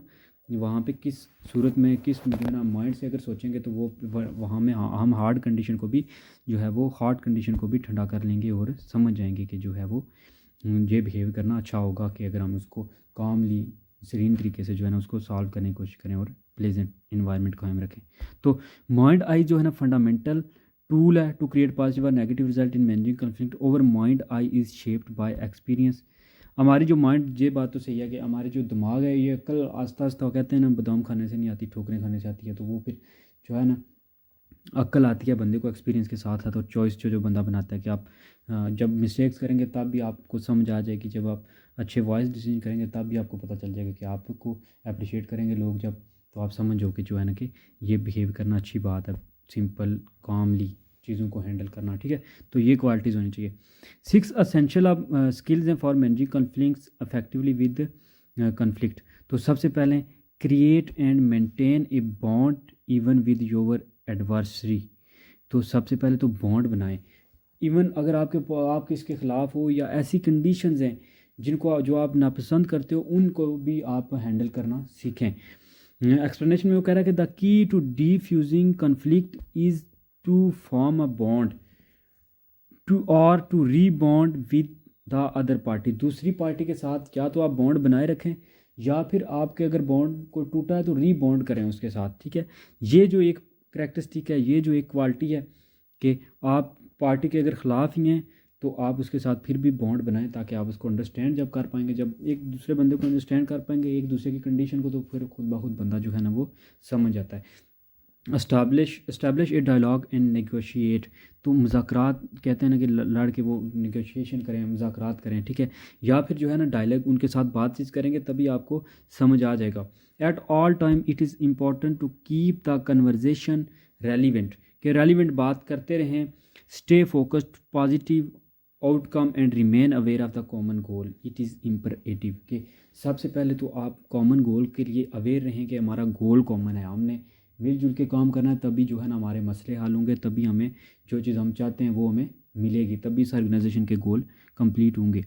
वहाँ पे किस सूरत में किस जो है ना माइंड से अगर सोचेंगे तो वो वहाँ में हम हार्ड कंडीशन को भी जो है वो हार्ड कंडीशन को भी ठंडा कर लेंगे और समझ जाएंगे कि जो है वो ये बिहेव करना अच्छा होगा कि अगर हम उसको कामली सीरीन तरीके से जो है ना उसको सॉल्व करने की कोशिश करें और प्लेजेंट इन्वायरमेंट कायम रखें। तो माइंड आई जो है ना फंडामेंटल टूल है टू क्रिएट पॉजिटिव और negative result in managing conflict over mind I is shaped by experience. हमारी जो माइंड ये बात तो सही है कि हमारे जो दिमाग है ये अक्ल आस्ता आस्ता कहते हैं ना बादाम खाने से नहीं आती ठोकरें खाने से आती है। तो वो फिर जो है ना अक्ल आती है बंदे को एक्सपीरियंस के साथ साथ और चॉइस जो जो बंदा बनाता है कि आप जब मिस्टेक्स करेंगे तब भी आपको समझ आ जाएगी, जब आप अच्छे वॉइस डिसीजन करेंगे तब भी आपको पता चल जाएगा कि आपको अप्रिशिएट करेंगे लोग जब, तो आप समझो कि जो है ना कि ये बिहेव करना अच्छी बात है, सिंपल कामली चीज़ों को हैंडल करना, ठीक है। तो ये क्वालिटीज़ होनी चाहिए। 6 असेंशियल ऑफ स्किल्स हैं for managing conflicts effectively with conflict. तो सबसे पहले create and maintain a bond even with your adversary. तो सबसे पहले तो बॉन्ड बनाएं, इवन अगर आप किसके ख़िलाफ़ हो या ऐसी कंडीशंस हैं जिनको जो आप नापसंद करते हो उनको भी आप हैंडल करना सीखें। एक्सप्लेनेशन में वो कह रहा है कि the key to defusing conflict is to form a bond to rebond with the other party. दूसरी पार्टी के साथ या तो आप बॉन्ड बनाए रखें या फिर आपके अगर बॉन्ड को टूटा है तो रीबॉन्ड करें उसके साथ, ठीक है। ये जो एक करैक्टरिस्टिक है, ये जो एक क्वालिटी है कि आप पार्टी के अगर ख़िलाफ़ ही हैं तो आप उसके साथ फिर भी बॉन्ड बनाएं ताकि आप उसको अंडरस्टैंड जब कर पाएंगे, जब एक दूसरे बंदे को अंडरस्टैंड कर पाएंगे एक दूसरे की कंडीशन को, तो फिर खुद ब खुद बंदा जो है ना वो समझ जाता है। Establish a dialogue and negotiate. तो मुज़ाकरात कहते हैं ना कि लड़ के वो नेगोशिएशन करें, मुज़ाकरात करें, ठीक है। या फिर जो है ना डायलॉग उनके साथ बातचीत करेंगे तभी आपको समझ आ जाएगा। At all time it is important to keep the conversation relevant, कि रेलिवेंट बात करते रहें। Stay focused positive outcome and remain aware of the common goal it is imperative, कि सबसे पहले तो आप कॉमन गोल के लिए अवेयर रहें कि हमारा गोल कॉमन है, हमने मिलजुल के काम करना है, तभी जो है ना हमारे मसले हल होंगे, तभी हमें जो चीज़ हम चाहते हैं वो हमें मिलेगी, तभी इस ऑर्गेनाइजेशन के गोल कंप्लीट होंगे,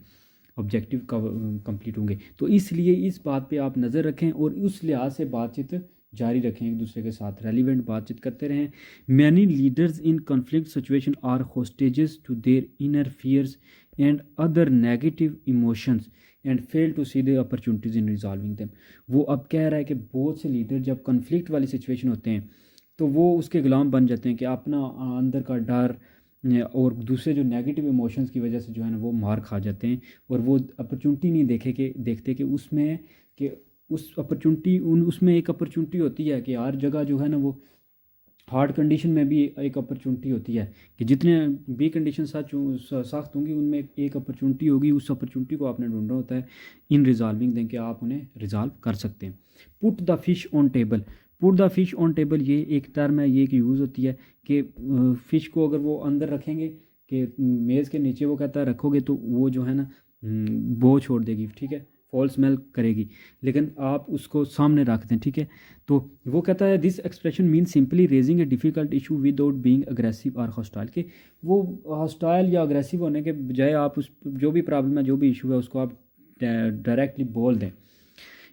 ऑब्जेक्टिव कंप्लीट होंगे। तो इसलिए इस बात पे आप नज़र रखें और उस लिहाज से बातचीत जारी रखें, एक दूसरे के साथ रेलिवेंट बातचीत करते रहें। Many leaders in conflict situation are hostages to their inner fears and other negative emotions and fail to see the opportunities in resolving them. वो अब कह रहा है कि बहुत से लीडर जब कॉन्फ्लिक्ट वाली सिचुएशन होते हैं तो वो उसके गुलाम बन जाते हैं कि अपना अंदर का डर और दूसरे जो नेगेटिव इमोशंस की वजह से जो है ना वो मार खा जाते हैं और वो अपॉर्चुनिटी नहीं देखते कि उसमें कि उस अपॉर्चुनिटी उसमें एक अपॉर्चुनिटी होती है कि हर जगह जो है ना वो हार्ड कंडीशन में भी एक अपॉर्चुनिटी होती है कि जितने भी कंडीशन सख्त होंगी उनमें एक अपॉर्चुनिटी होगी, उस अपॉर्चुनिटी को आपने ढूंढना होता है इन रिजॉल्विंग दें कि आप उन्हें रिजॉल्व कर सकते हैं। Put the fish on table. Put the fish on table ये एक टर्म है, ये एक यूज़ होती है कि फ़िश को अगर वो अंदर रखेंगे कि मेज़ के नीचे वो कहता है रखोगे तो वो जो है ना बो छोड़ देगी, ठीक है, फॉल स्मेल करेगी, लेकिन आप उसको सामने रख दें, ठीक है। तो वो कहता है this expression mean simply raising A difficult issue without being aggressive और हॉस्टाइल, कि वो हॉस्टाइल या अग्रेसिव होने के बजाय आप उस जो भी प्रॉब्लम है जो भी इशू है उसको आप डायरेक्टली बोल दें।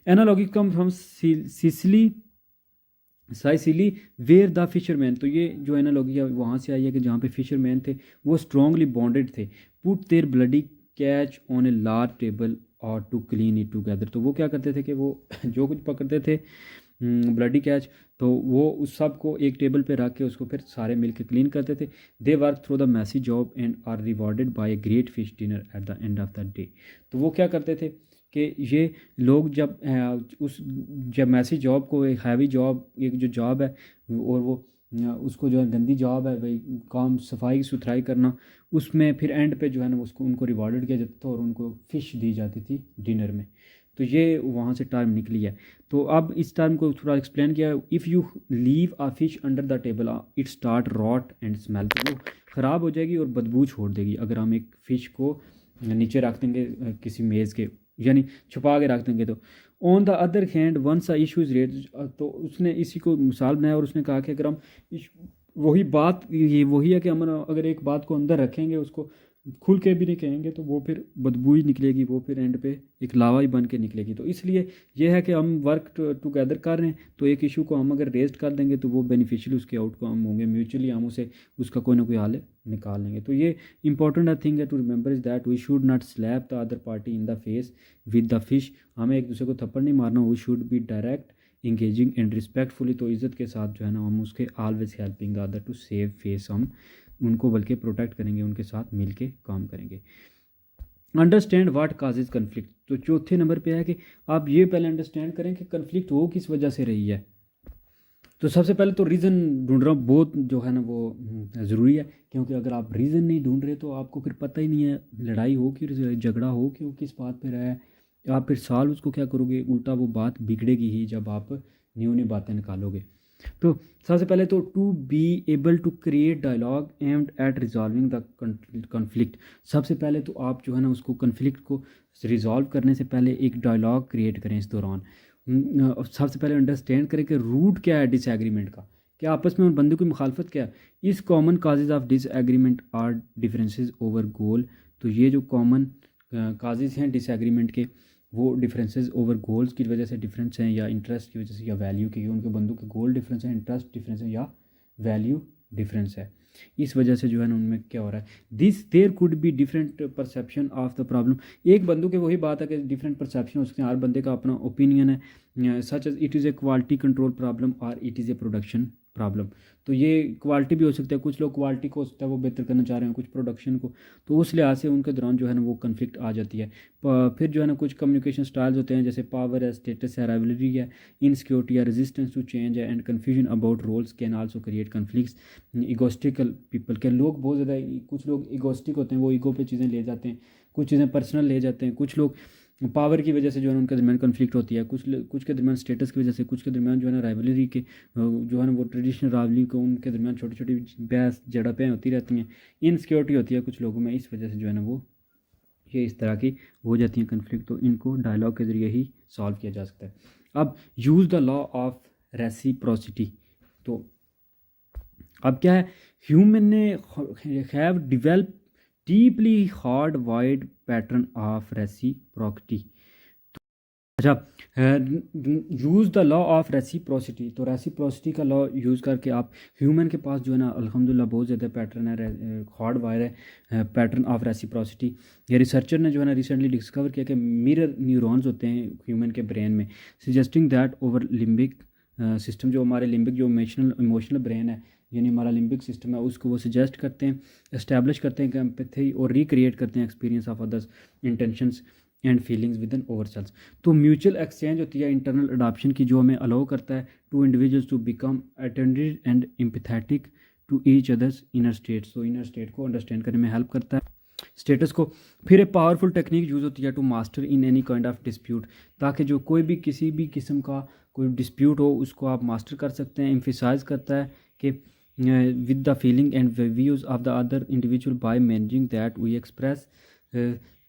Analogy come from Sicily where the fisherman. तो ये जो एनालॉगी है वहाँ से आई है कि जहाँ पे फिशरमैन थे वो स्ट्रांगली बॉन्डेड थे। Put their bloody catch on a large table और टू क्लीन इट टुगेदर। तो वो क्या करते थे कि वो जो कुछ पकड़ते थे ब्लडी कैच, तो वो उस सब को एक टेबल पे रख के उसको फिर सारे मिल के क्लीन करते थे। They work through the messy job and are rewarded by a great fish dinner at the end of the day. तो वो क्या करते थे कि ये लोग जब मैसी जॉब को, एक हैवी जॉब, एक जो जॉब है और वो उसको जो है गंदी जॉब है भाई काम सफाई सुथराई करना, उसमें फिर एंड पे जो है ना उसको उनको रिवॉर्डेड किया जाता था और उनको फ़िश दी जाती थी डिनर में। तो ये वहाँ से टर्म निकली है। तो अब इस टर्म को थोड़ा एक्सप्लेन किया। If you leave a fish under the table it start rot and smell. तो वो ख़राब हो जाएगी और बदबू छोड़ देगी अगर हम एक फ़िश को नीचे रख देंगे किसी मेज़ के, यानी छुपा के रख देंगे। तो on the other hand once a issue is raise, तो उसने इसी को मिसाल बनाया और उसने कहा कि अगर हम वही बात ये वही है कि हम अगर एक बात को अंदर रखेंगे उसको खुल के भी नहीं कहेंगे तो वो फिर बदबू ही निकलेगी, वो फिर एंड पे एक लावा ही बन के निकलेगी। तो इसलिए ये है कि हम वर्क टुगेदर कर रहे हैं, तो एक इशू को हम अगर रेस्ट कर देंगे तो वो बेनिफिशियल उसके आउटकम होंगे, म्यूचुअली हम उसे उसका कोई ना कोई हल निकाल लेंगे। तो ये इंपॉर्टेंट आई थिंक है to remember is that we should not slap the other party in the face with the fish. हमें एक दूसरे को थप्पड़ नहीं मारना, we should be direct engaging and respectfully. तो इज़्ज़त के साथ जो है ना हम उसके always helping the other to save face, हम उनको बल्कि प्रोटेक्ट करेंगे, उनके साथ मिल के काम करेंगे। Understand what causes conflict. तो चौथे नंबर पे है कि आप ये पहले अंडरस्टैंड करें कि कन्फ्लिक्ट हो किस वजह से रही है। तो सबसे पहले तो रीज़न ढूंढना बहुत जो है ना वो ज़रूरी है, क्योंकि अगर आप रीज़न नहीं ढूंढ रहे तो आपको फिर पता ही नहीं है लड़ाई हो कि झगड़ा हो कि वो किस बात पे रहा है, आप फिर सॉल्व उसको क्या करोगे, उल्टा वो बात बिगड़ेगी ही जब आप न्यू न्यू बातें निकालोगे। तो सबसे पहले तो to be able to create dialogue aimed at resolving the conflict. सबसे पहले तो आप जो है ना उसको कन्फ्लिक्ट को रिजॉल्व करने से पहले एक डायलॉग क्रिएट करें इस दौरान। सबसे पहले अंडरस्टैंड करें कि रूट क्या है डिसएग्रीमेंट का, क्या आपस में उन बंदे की मुखालफत क्या है। इस common causes of disagreement are differences over goal. तो ये जो कॉमन काजेज हैं डिसएग्रीमेंट के, वो डिफरेंसेस ओवर गोल्स की वजह से डिफरेंस हैं, या इंटरेस्ट की वजह से, या वैल्यू की, उनके बंदों के गोल डिफरेंस है, इंटरेस्ट डिफरेंस है, या वैल्यू डिफरेंस है। इस वजह से जो है ना उनमें क्या हो रहा है, this there could be different perception of the problem. एक बंदों के वही बात है कि डिफरेंट परसेप्शन, उसके हर बंदे का अपना ओपिनियन है, such as it is a quality control problem और it is a production problem. तो ये क्वालिटी भी हो सकता है, कुछ लोग क्वालिटी को हो सकता है वो बेहतर करना चाह रहे हैं, कुछ प्रोडक्शन को, तो उस लिहाज से उनके दौरान जो है ना वो कन्फ्लिक्ट आ जाती है। फिर जो है ना कुछ कम्युनिकेशन स्टाइल्स होते हैं, जैसे पावर है, स्टेटस है, राइवलरी है, इनसिक्योरिटी है, रेजिस्टेंस टू चेंज है, and confusion about roles can also create conflicts. Egoistical people के लोग बहुत ज़्यादा, कुछ लोग इगोस्टिक होते हैं, वो ईगो पे चीज़ें ले जाते हैं, कुछ चीज़ें पर्सनल ले जाते हैं। कुछ लोग पावर की वजह से जो है ना उनके दरमियान कन्फ्लिक्ट होती है, कुछ के दरमियान स्टेटस की वजह से, कुछ के दरमियान जो है ना राइवलरी के जो है ना वो ट्रेडिशनल राइवलरी को, उनके दरमियान छोटी छोटी बहस झड़पें होती रहती हैं, इनसिक्योरिटी होती है कुछ लोगों में, इस वजह से जो है ना वो ये इस तरह की हो जाती हैं कन्फ्लिक्ट। तो इनको डायलॉग के ज़रिए ही सॉल्व किया जा सकता है। अब use the law of reciprocity. तो अब क्या है, ह्यूमन ने have develop deeply hard wired pattern of reciprocity. अच्छा, use the law of reciprocity. तो रेसिप्रोसिटी का लॉ यूज़ करके आप, ह्यूमन के पास जो है ना अल्हम्दुलिल्लाह बहुत ज़्यादा पैटर्न है, हार्ड वायर है पैटर्न ऑफ रेसिप्रोसिटी। ये रिसर्चर ने जो है ना रिसेंटली डिस्कवर किया कि मिरर न्यूरॉन्स होते हैं ह्यूमन के ब्रेन में, suggesting that over limbic system, जो हमारे लिम्बिक जो इमोशनल ब्रेन है, यानी हमारा लिम्बिक सिस्टम है, उसको वो सजेस्ट करते हैं, इस्टेब्लिश करते हैं कि एम्पैथी और रिक्रिएट करते हैं experience of others intentions and feelings within ourselves. तो म्यूचुअल एक्सचेंज होती है इंटरनल अडॉप्शन की, जो हमें अलाउ करता है to individuals to become attended and empathetic to each others inner states. तो इनर स्टेट को अंडरस्टैंड करने में हेल्प करता है स्टेटस को। फिर एक पावरफुल टेक्निक यूज़ होती है to master in any kind of dispute, ताकि जो कोई भी किसी भी किस्म का कोई डिस्प्यूट हो उसको आप मास्टर कर सकते हैं। एम्फिसाइज करता है कि with the feeling and views of the other individual by managing that we express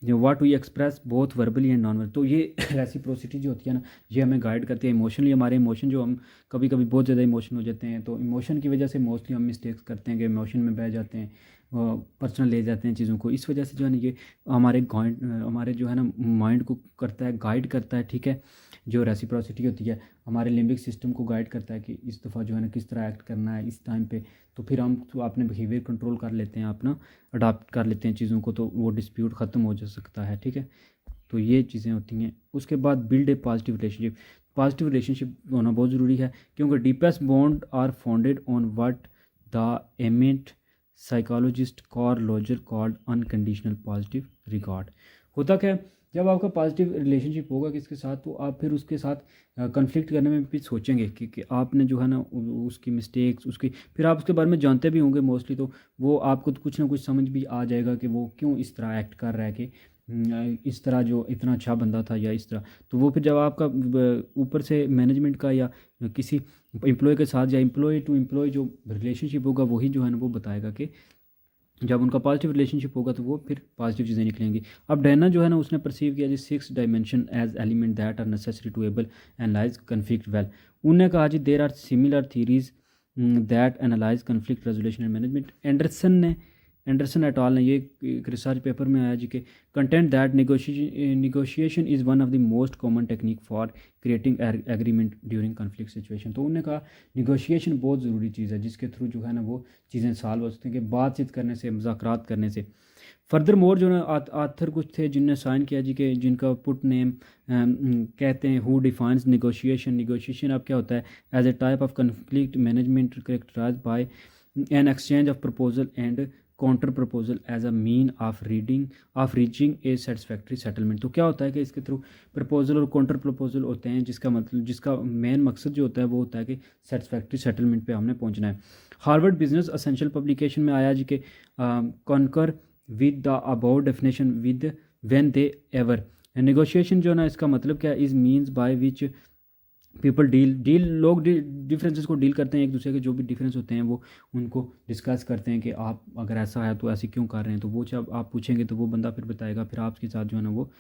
what we express both verbally and non verbal. तो ये रेसिप्रोसिटी जो होती है ना, ये हमें गाइड करती है इमोशनली। हमारे इमोशन जो, हम कभी कभी बहुत ज़्यादा इमोशन हो जाते हैं, तो इमोशन की वजह से मोस्टली हम मिस्टेक्स करते हैं कि इमोशन में बह जाते हैं, पर्सनल ले जाते हैं चीज़ों को। इस वजह से जो है ना ये हमारे जो है ना माइंड को करता है, गाइड करता है, ठीक है। जो रेसिप्रोसिटी होती है हमारे लिम्बिक सिस्टम को गाइड करता है कि इस दफ़ा जो है ना किस तरह एक्ट करना है इस टाइम पे। तो फिर हम तो अपने बिहेवियर कंट्रोल कर लेते हैं, अपना अडाप्ट कर लेते हैं चीज़ों को, तो वो डिस्प्यूट ख़त्म हो जा सकता है, ठीक है। तो ये चीज़ें होती हैं। उसके बाद build a positive relationship. Positive relationship होना बहुत ज़रूरी है, क्योंकि deepest bond are founded on what the eminent psychologist Carl Roger called unconditional positive regard. होता क्या है, जब आपका पॉजिटिव रिलेशनशिप होगा किसके साथ, तो आप फिर उसके साथ कन्फ्लिक्ट करने में भी सोचेंगे कि आपने जो है ना उसकी मिस्टेक्स, उसकी, फिर आप उसके बारे में जानते भी होंगे मोस्टली, तो वो आपको तो कुछ ना कुछ समझ भी आ जाएगा कि वो क्यों इस तरह एक्ट कर रहा है, कि इस तरह जो इतना अच्छा बंदा था या इस तरह। तो वो फिर जब आपका ऊपर से मैनेजमेंट का या किसी एम्प्लॉय के साथ या एम्प्लॉय टू एम्प्लॉय जो रिलेशनशिप होगा, वही जो है ना वो बताएगा कि जब उनका पॉजिटिव रिलेशनशिप होगा तो वो फिर पॉजिटिव चीज़ें निकलेंगी। अब डैना जो है ना उसने परसीव किया जी 6 dimension as element that are necessary to able analyse conflict well. उन्होंने कहा जी there are similar theories that analyse conflict resolution and management. Anderson ने एंडरसन एट ऑल ने ये एक रिसर्च पेपर में आया जी के content that negotiation is one of the most common technique for creating agreement during conflict situation. तो उन्होंने कहा निगोशिएशन बहुत ज़रूरी चीज़ है जिसके थ्रू जो है ना वो चीज़ें सॉल्व हो सकती हैं कि बातचीत करने से, मुज़ाकरात करने से। फर्दर मोर जो ना आथर कुछ थे जिनने साइन किया जी के जिनका पुट नेम कहते हैं हु डिफाइंस निगोशिएशन। निगोशिएशन अब क्या होता है as a type of conflict management characterise by an exchange of proposal and counter proposal as a mean of reaching a satisfactory settlement. तो क्या होता है कि इसके थ्रू प्रपोजल और काउंटर प्रपोजल होते हैं जिसका मेन मकसद जो होता है वो होता है कि सेटिस्फैक्ट्री सेटलमेंट पे हमने पहुंचना है। हार्वर्ड बिजनेस असेंशियल पब्लिकेशन में आया जी के conquer with the above definition with when they ever. Negotiation जो है ना इसका मतलब क्या है is means by which people लोग डिफरेंसेस को डील करते हैं, एक दूसरे के जो भी डिफरेंस होते हैं वो उनको डिस्कस करते हैं कि आप अगर ऐसा है तो ऐसे क्यों कर रहे हैं। तो वो जब आप पूछेंगे तो वो बंदा फिर बताएगा, फिर आपके साथ जो है ना वो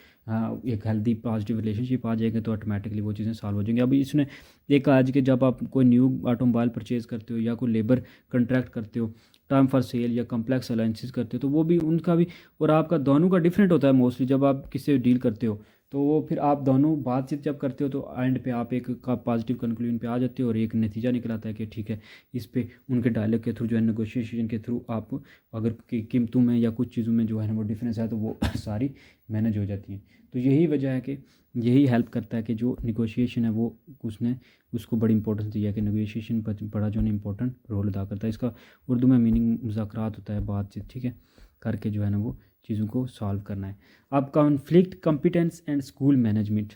एक हेल्दी पॉजिटिव रिलेशनशिप आ जाएगा तो ऑटोमेटिकली वो चीज़ें सॉल्व हो जाएंगी। अभी इसने एक आज के जब आप कोई न्यू ऑटोमोबाइल परचेज़ करते हो या कोई लेबर कंट्रैक्ट करते हो, टर्म फॉर सेल या कम्प्लेक्स अलाइंसेस करते हो, तो वो भी उनका भी और आपका दोनों का डिफरेंट होता है मोस्टली जब आप किससे डील करते हो। तो वो फिर आप दोनों बातचीत जब करते हो तो एंड पे आप एक का पॉजिटिव कंक्लूजन पे आ जाते हो और एक नतीजा निकल आता है कि ठीक है इस पे उनके डायलॉग के थ्रू जो है नेगोशिएशन के थ्रू आप अगर कीमतों में या कुछ चीज़ों में जो है ना वो डिफरेंस है तो वो सारी मैनेज हो जाती हैं। तो यही वजह है कि यही हेल्प करता है कि जो निगोशिएशन है वो उसने उसको बड़ी इंपॉर्टेंस दिया है कि नेगोशिएशन बड़ा जो है इंपॉर्टेंट रोल अदा करता है। इसका उर्दू में मीनिंग मुज़ाकरात होता है, बातचीत, ठीक है, करके जो है ना वो चीज़ों को सॉल्व करना है। अब conflict competence and school management.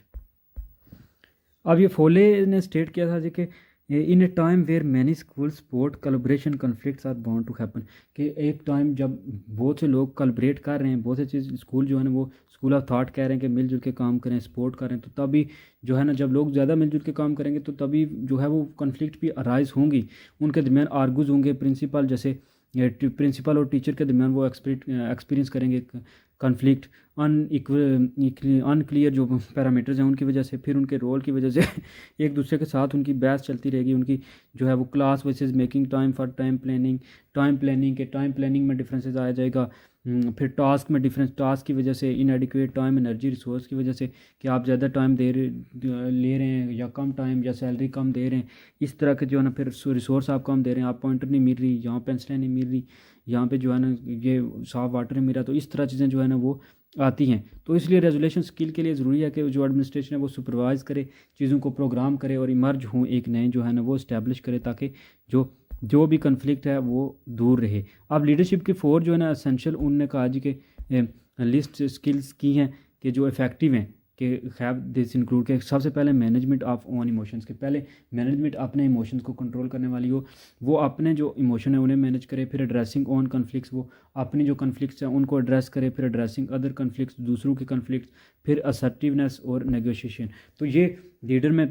अब ये फोले ने स्टेट किया था जी कि in a time where many school support collaboration conflicts are bound to happen. कि एक टाइम जब बहुत से लोग कोलैबोरेट कर रहे हैं, बहुत से चीज़ स्कूल जो है ना वो स्कूल ऑफ थॉट कह रहे हैं कि मिलजुल के काम करें, सपोर्ट करें, तो तभी जो है ना जब लोग ज़्यादा मिलजुल के काम करेंगे तो तभी जो है वो कॉन्फ्लिक्ट भी अराइज होंगी, उनके दरमियान आर्गूज होंगे। प्रिंसिपल जैसे प्रिंसिपल और टीचर के दरमियान वो एक्सपीरियंस करेंगे कॉन्फ्लिक्ट, अनक्लियर जो पैरामीटर्स हैं उनकी वजह से, फिर उनके रोल की वजह से एक दूसरे के साथ उनकी बहस चलती रहेगी। उनकी जो है वो class versus making time for time planning में डिफरेंसेस आ जाएगा। फिर टास्क में डिफरेंस, टास्क की वजह से इनएडिक्वेट टाइम, एनर्जी, रिसोर्स की वजह से कि आप ज़्यादा टाइम ले रहे हैं या कम टाइम या सैलरी कम दे रहे हैं, इस तरह के जो है ना फिर रिसोर्स आप कम दे रहे हैं, आप पॉइंटर नहीं मिल रही, यहाँ पेंसिलें नहीं मिल रही, यहाँ पे जो है ना ये साफ वाटर नहीं मिल रहा, तो इस तरह चीज़ें जो है ना वो आती हैं। तो इसलिए रेजोल्यूशन स्किल के लिए ज़रूरी है कि जो एडमिनिस्ट्रेशन है वो सुपरवाइज़ करे, चीज़ों को प्रोग्राम करे और इमर्ज हों एक नए जो है ना वो इस्टेब्लिश करे ताकि जो भी कन्फ्लिक्ट है वो दूर रहे। अब लीडरशिप के 4 जो है ना एसेंशियल उनने कहा जी के लिस्ट स्किल्स की हैं कि जो इफ़ेक्टिव हैं कि खैर दिस इंक्लूड के सबसे पहले मैनेजमेंट ऑफ ओन इमोशंस के पहले मैनेजमेंट अपने इमोशंस को कंट्रोल करने वाली हो, वो अपने जो इमोशन है उन्हें मैनेज करे। फिर एड्रेसिंग ऑन कन्फ्लिक्ट्स, वो अपनी जो कन्फ्लिक्ट्स हैं उनको एड्रेस करे। फिर एड्रेसिंग अदर कन्फ्लिक्ट्स, दूसरों के कन्फ्लिक्ट्स। फिर असर्टिवनेस और नेगोशिएशन। तो ये लीडर में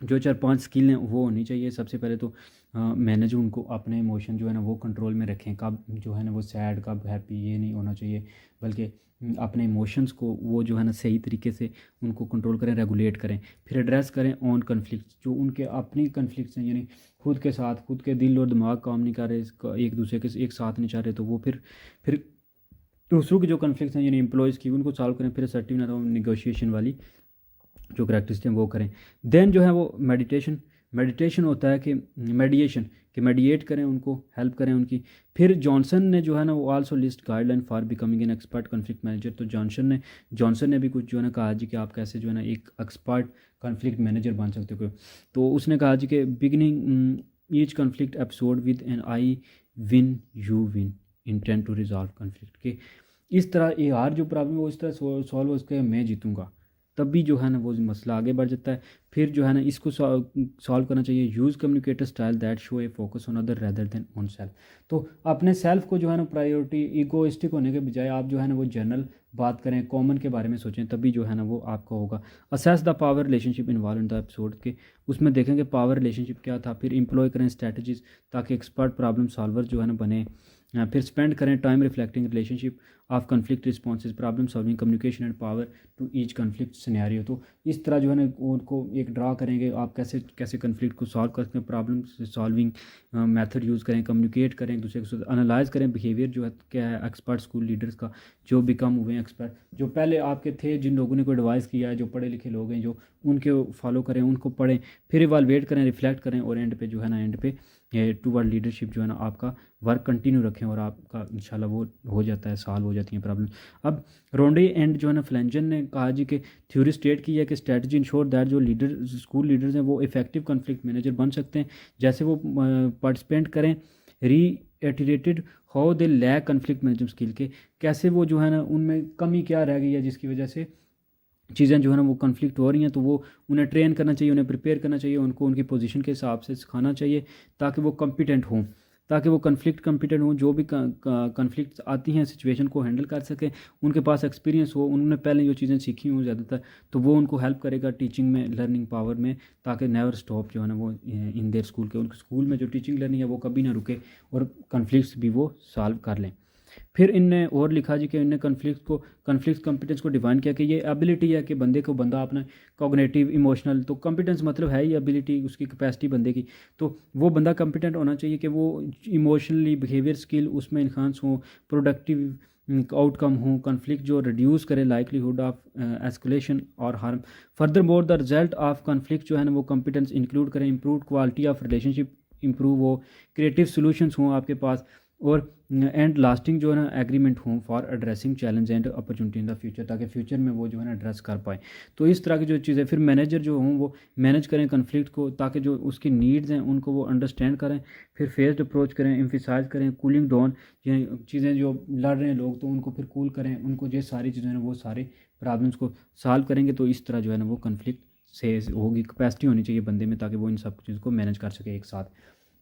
जो 4-5 स्किल हैं वो होनी चाहिए। सबसे पहले तो मैनेज उनको अपने इमोशन जो है ना वो कंट्रोल में रखें, कब जो है ना वो सैड कब हैप्पी ये नहीं होना चाहिए, बल्कि अपने इमोशंस को वो जो है ना सही तरीके से उनको कंट्रोल करें, रेगुलेट करें। फिर एड्रेस करें ऑन कन्फ्लिक्ट, जो उनके अपनी कन्फ्लिक्ट्स हैं, यानी खुद के साथ खुद के दिल और दिमाग काम नहीं कर रहे, एक दूसरे के एक साथ नहीं चाह रहे, तो वो फिर दूसरों की जो कन्फ्लिक्ट्स हैं यानी एम्प्लॉयज़ की उनको सॉल्व करें। फिर असर्टिव निगोशिएशन वाली जो प्रैक्टिस हैं वो करें। देन जो है वो मेडिटेशन होता है कि मेडिएट करें, उनको हेल्प करें उनकी। फिर जॉनसन ने जो है ना वो also list guideline for becoming an expert conflict manager. तो जॉनसन ने भी कुछ जो है ना कहा जी कि आप कैसे जो है ना एक एक्सपर्ट कॉन्फ्लिक्ट मैनेजर बन सकते हो। तो उसने कहा जी कि beginning each conflict episode with an I win you win intent to resolve conflict के इस तरह ये हर जो प्रॉब्लम है वो इस तरह सॉल्व हो उसके मैं जीतूँगा, तब भी जो है ना वो मसला आगे बढ़ जाता है। फिर जो है ना इसको सॉल्व करना चाहिए। Use communicator style that show A focus on other rather than on self. तो अपने सेल्फ को जो है ना प्रायोरिटी, ईगोइस्टिक होने के बजाय आप जो है ना वो जनरल बात करें, कॉमन के बारे में सोचें, तभी जो है ना वो आपका होगा। Assess the power relationship involve in the episode के उसमें देखेंगे पावर रिलेशनशिप क्या था। फिर एम्प्लॉय करें स्ट्रेटजीज ताकि एक्सपर्ट प्रॉब्लम सॉल्वर जो है ना बने। फिर स्पेंड करें time reflecting relationship of conflict responses, problem solving, communication and power to each conflict scenario. तो इस तरह जो है ना उनको एक ड्रा करेंगे आप कैसे कैसे कन्फ्लिक्ट को सॉल्व कर सकते हैं, प्रॉब्लम सॉल्विंग मेथड यूज़ करें, कम्युनिकेट करें एक दूसरे के साथ, एनालाइज करें बिहेवियर जो है क्या है एक्सपर्ट स्कूल लीडर्स का जो बिकम हुए हैं एक्सपर्ट, जो पहले आपके थे जिन लोगों ने कोई एडवाइस किया है, जो पढ़े लिखे लोग हैं जो उनके फॉलो करें, उनको पढ़ें, फिर इवालुएट करें, रिफ्लेक्ट करें और एंड पे जो है ना एंड पे टूवर्ड लीडरशिप जो है ना आपका वर्क कंटिन्यू रखें और आपका इंशाल्लाह वो हो जाता है, सॉल्व हो जाती हैं प्रॉब्लम। अब रोंडे एंड जो है ना फ्लेंजन ने कहा जी कि थ्योरी स्टेट की है कि स्ट्रेटजी इंश्योर दैट जो लीडर स्कूल लीडर्स हैं वो इफेक्टिव कॉन्फ्लिक्ट मैनेजर बन सकते हैं, जैसे वो पार्टिसिपेंट करें reiterated how they lack conflict management skill के, कैसे वो जो है ना उनमें कमी क्या रह गई है जिसकी वजह से चीज़ें जो है ना वो कन्फ्लिक्ट हो रही हैं, तो वो उन्हें ट्रेन करना चाहिए, उन्हें प्रिपेयर करना चाहिए, उनको उनकी पोजीशन के हिसाब से सिखाना चाहिए ताकि वो कॉम्पिटेंट हों, ताकि वो कन्फ्लिक्ट कॉम्पिटेंट हों, जो भी कन्फ्लिक्ट आती हैं सिचुएशन को हैंडल कर सकें, उनके पास एक्सपीरियंस हो, उन्होंने पहले जो चीज़ें सीखी हों ज़्यादातर, तो वो उनको हेल्प करेगा टीचिंग में, लर्निंग पावर में, ताकि नेवर स्टॉप जो है ना वो इन देयर स्कूल के उनके स्कूल में जो टीचिंग लर्निंग है वो कभी ना रुके और कन्फ्लिक्ट्स भी वो सॉल्व कर लें। फिर इनने और लिखा जी कि इनने कन्फ्लिक्ट कॉम्पिटेंस को डिफाइन किया कि ये एबिलिटी है कि बंदा अपना कॉग्निटिव इमोशनल, तो कॉम्पिटेंस मतलब है ही एबिलिटी, उसकी कैपेसिटी बंदे की, तो वो बंदा कॉम्पिटेंट होना चाहिए कि वो इमोशनली बिहेवियर स्किल उसमें इन्हांस हो, प्रोडक्टिव आउटकम हो, कन्फ्लिक्ट जो रिड्यूस करे लाइकलीहुड ऑफ एस्कुलेशन और harm. Further more the result of conflict जो है ना वो कॉम्पिटेंस इंक्लूड करें improve quality of relationship, improve हो, क्रिएटिव सोल्यूशंस हों आपके पास, और एंड लास्टिंग जो है ना एग्रीमेंट हों for addressing challenge and opportunity in the future, ताकि फ्यूचर में वो जो है ना एड्रेस कर पाए। तो इस तरह की जो चीज़ें, फिर मैनेजर जो हों वो मैनेज करें कन्फ्लिक्ट को ताकि जो उसकी नीड्स हैं उनको वो अंडरस्टैंड करें, फिर फेस्ड अप्रोच करें, एम्फिसाइज करें, कूलिंग डाउन, ये चीज़ें जो लड़ रहे हैं लोग तो उनको फिर कूल करें, उनको ये सारी चीज़ें हैं वो सारे प्रॉब्लम्स को सॉल्व करेंगे। तो इस तरह जो है ना वो कन्फ्लिक्ट से होगी, कैपेसिटी होनी चाहिए बंदे में ताकि वो इन सब चीज़ को मैनेज कर सके एक साथ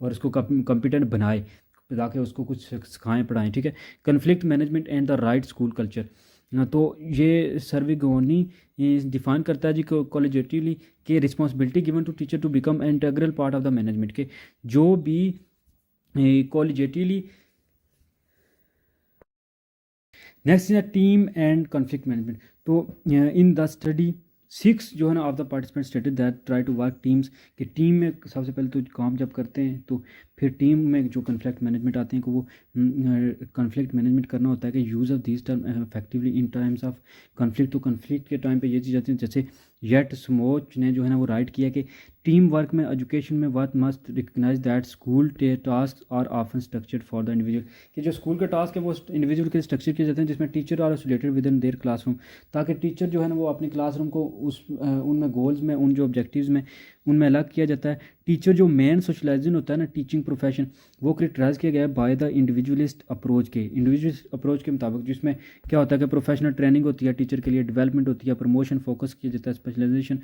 और उसको कॉम्पिटेंट बनाए ताकि उसको कुछ सिखाएं पढ़ाएं। ठीक है, conflict management and the right school culture. तो ये सर्विगोनी डिफाइन करता है जी कॉलेजिएटिवली के responsibility given to teacher to become integral part of the management के, जो भी collegiatively. Next is team and conflict management. तो इन द स्टडी 6 जो है ना of the participant stated that try to work teams, कि टीम में सबसे पहले तो काम जब करते हैं तो फिर टीम में जो कन्फ्लिक्ट मैनेजमेंट आते हैं को वो कन्फ्लिक्ट मैनेजमेंट करना होता है कि use of this term effectively in times of conflict. तो कन्फ्लिक्ट के टाइम पे ये चीज़ आती है, जैसे येट स्मोच ने जो है ना वो राइट किया कि टीम वर्क में एजुकेशन में work must recognise that school task are often structured for the individual, कि जो स्कूल का टास्क है वो इंडिविजुअल के स्ट्रक्चर किए जाते हैं जिसमें teacher are associated with in their classroom, ताकि टीचर जो है ना वो अपनी क्लासरूम को उनमें गोल्स में, उन जो ऑब्जेक्टिव्स में उनमें अलग किया जाता है। टीचर जो मेन सोशलाइजेशन होता है ना टीचिंग प्रोफेशन, वो क्रिटिसाइज किया गया है बाय द इंडिविजुअलिस्ट अप्रोच के मुताबिक, जिसमें क्या होता है कि प्रोफेशनल ट्रेनिंग होती है टीचर के लिए, डेवलपमेंट होती है, प्रमोशन फोकस किया जाता है, स्पेशलाइजेशन,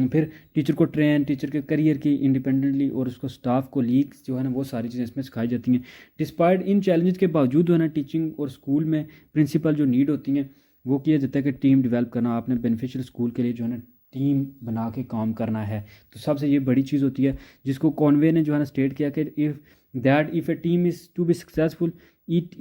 फिर टीचर को ट्रेन, टीचर के करियर की इंडिपेंडेंटली और उसको स्टाफ को लीड्स जो है ना वो सारी चीज़ें इसमें सिखाई जाती हैं। डिस्पाइट इन चैलेंजेस के बावजूद जो है ना टीचिंग और स्कूल में प्रिंसिपल जो नीड होती हैं वो किया जाता है कि टीम डेवलप करना, आपने बेनिफिशियल स्कूल के लिए जो है ना टीम बना के काम करना है। तो सबसे ये बड़ी चीज़ होती है जिसको कॉन्वे ने जो है ना स्टेट किया कि if a team is to be successful it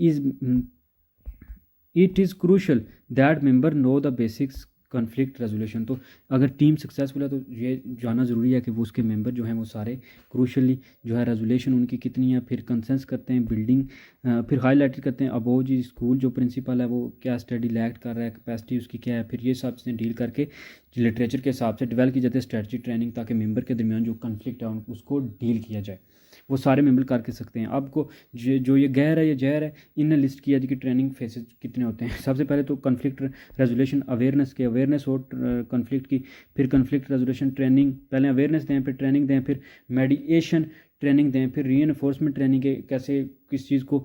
is crucial that member know the basics conflict resolution. तो अगर टीम सक्सेसफुल है तो ये जानना ज़रूरी है कि वो उसके मेंबर जो हैं वो सारे क्रूशली जो है रेजोल्यूशन उनकी कितनी है, फिर कंसेंस करते हैं, बिल्डिंग, फिर हाईलाइट करते हैं अबो जी स्कूल जो प्रिंसिपल है वो क्या स्टडी लैक्ट कर रहा है, कैपेसिटी उसकी क्या है, फिर ये सब चीज़ें डील करके लिटरेचर के हिसाब से डेवलप की जाती है स्ट्रेटजी ट्रेनिंग, ताकि मेंबर के दरमियान जो कन्फ्लिक्ट है उसको डील किया जाए, वो सारे मेंबर करके सकते हैं। आपको जो ये गैर है, ये जहर है, इनने लिस्ट किया जी कि ट्रेनिंग फेसेस कितने होते हैं। सबसे पहले तो कन्फ्लिक्ट रेजोल्यूशन अवेयरनेस हो कन्फ्लिक्ट की, फिर कन्फ्लिक्ट रेजोल्यूशन ट्रेनिंग, पहले अवेयरनेस दें, फिर ट्रेनिंग दें, फिर मेडिएशन ट्रेनिंग दें, फिर रीइंफोर्समेंट ट्रेनिंग के कैसे किस चीज़ को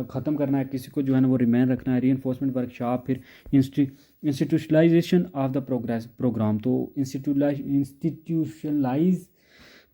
ख़त्म करना है, किसी को जो है ना वो रिमेन रखना है, रीइंफोर्समेंट वर्कशॉप, फिर इंस्टीट्यूशनलाइजेशन ऑफ द प्रोग्राम। तो इंस्टीट्यूशनलाइज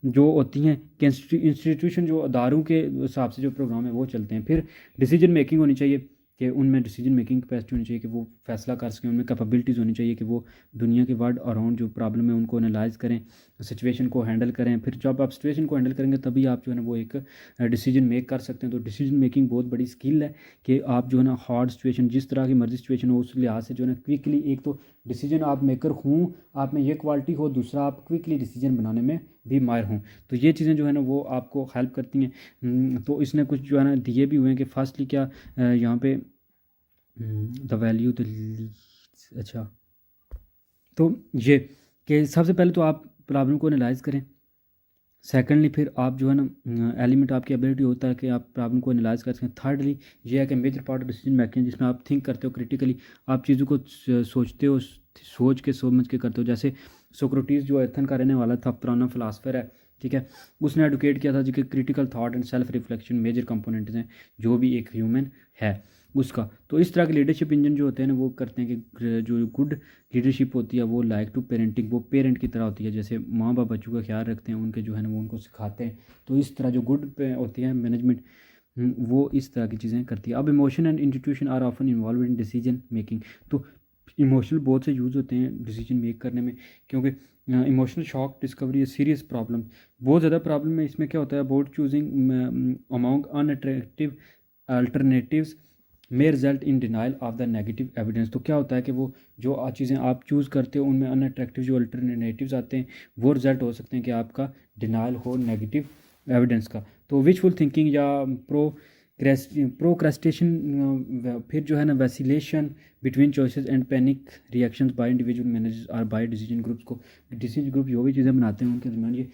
जो होती हैं कि इंस्टीट्यूशन जो अदारों के हिसाब से जो प्रोग्राम है वो चलते हैं। फिर डिसीजन मेकिंग होनी चाहिए कि उनमें डिसीजन मेकिंग कैपेसिटी होनी चाहिए कि वो फैसला कर सकें, उनमें कैपेबिलिटीज़ होनी चाहिए कि वो दुनिया के वर्ल्ड अराउंड जो प्रॉब्लम है उनको एनालाइज करें, सिचुएशन को हैंडल करें। फिर जब आप सिचुएशन को हैंडल करेंगे तभी आप जो है ना वो एक डिसीजन मेक कर सकते हैं। तो डिसीजन मेकिंग बहुत बड़ी स्किल है कि आप जो है ना हार्ड सिचुएशन, जिस तरह की मर्जी सिचुएशन हो, उस लिहाज से जो है ना क्विकली, एक तो डिसीजन आप मेकर हूँ, आप में ये क्वालिटी हो, दूसरा आप क्विकली डिसीजन बनाने में भी माहिर हूँ। तो ये चीज़ें जो है ना वो आपको हेल्प करती हैं। तो इसने कुछ जो है ना दिए भी हुए हैं कि फर्स्टली क्या यहाँ पे द वैल्यू द लीड्स, अच्छा, तो ये कि सबसे पहले तो आप प्रॉब्लम को एनालाइज करें। सेकेंडली फिर आप जो है ना एलिमेंट आपकी एबिलिटी होता है कि आप प्रॉब्लम को एनालाइज कर सकें। थर्डली ये है कि major part of decision making, जिसमें आप थिंक करते हो क्रिटिकली, आप चीज़ों को सोचते हो, सोच के समझ के करते हो। जैसे सोक्रेटिस जो एथन का रहने वाला था, पुराना फिलासफर है, ठीक है, उसने एडवोकेट किया था जी कि critical thought and self reflection major components हैं जो भी एक ह्यूमन है उसका। तो इस तरह के लीडरशिप इंजन जो होते हैं ना वो करते हैं कि जो गुड लीडरशिप होती है वो लाइक टू पेरेंटिंग, वो पेरेंट की तरह होती है। जैसे माँ बाप बच्चों का ख्याल रखते हैं, उनके जो है ना वो उनको सिखाते हैं। तो इस तरह जो गुड होती है मैनेजमेंट, वो इस तरह की चीज़ें करती है। अब emotion and intuition are often involve in decision making. तो इमोशनल बहुत से यूज़ होते हैं डिसीजन मेक करने में, क्योंकि emotional shock discovery serious problem, बहुत ज़्यादा प्रॉब्लम है। इसमें क्या होता है, about choosing among unattractive alternatives may result in denial of the negative evidence. तो क्या होता है कि वो जो चीज़ें आप चूज़ करते हो उनमें अनअट्रैक्टिव जो अल्टरनेटिव्स आते हैं वो रिजल्ट हो सकते हैं कि आपका डिनाइल हो नेगेटिव एविडेंस का। तो विचफुल थिंकिंग या प्रोक्रेस्टेशन, फिर जो है ना vacillation between choices and panic reactions by individual managers और बाय डिसीजन ग्रुप्स। को डिसीजन ग्रुप जो भी चीज़ें बनाते हैं उनके दरमियान ये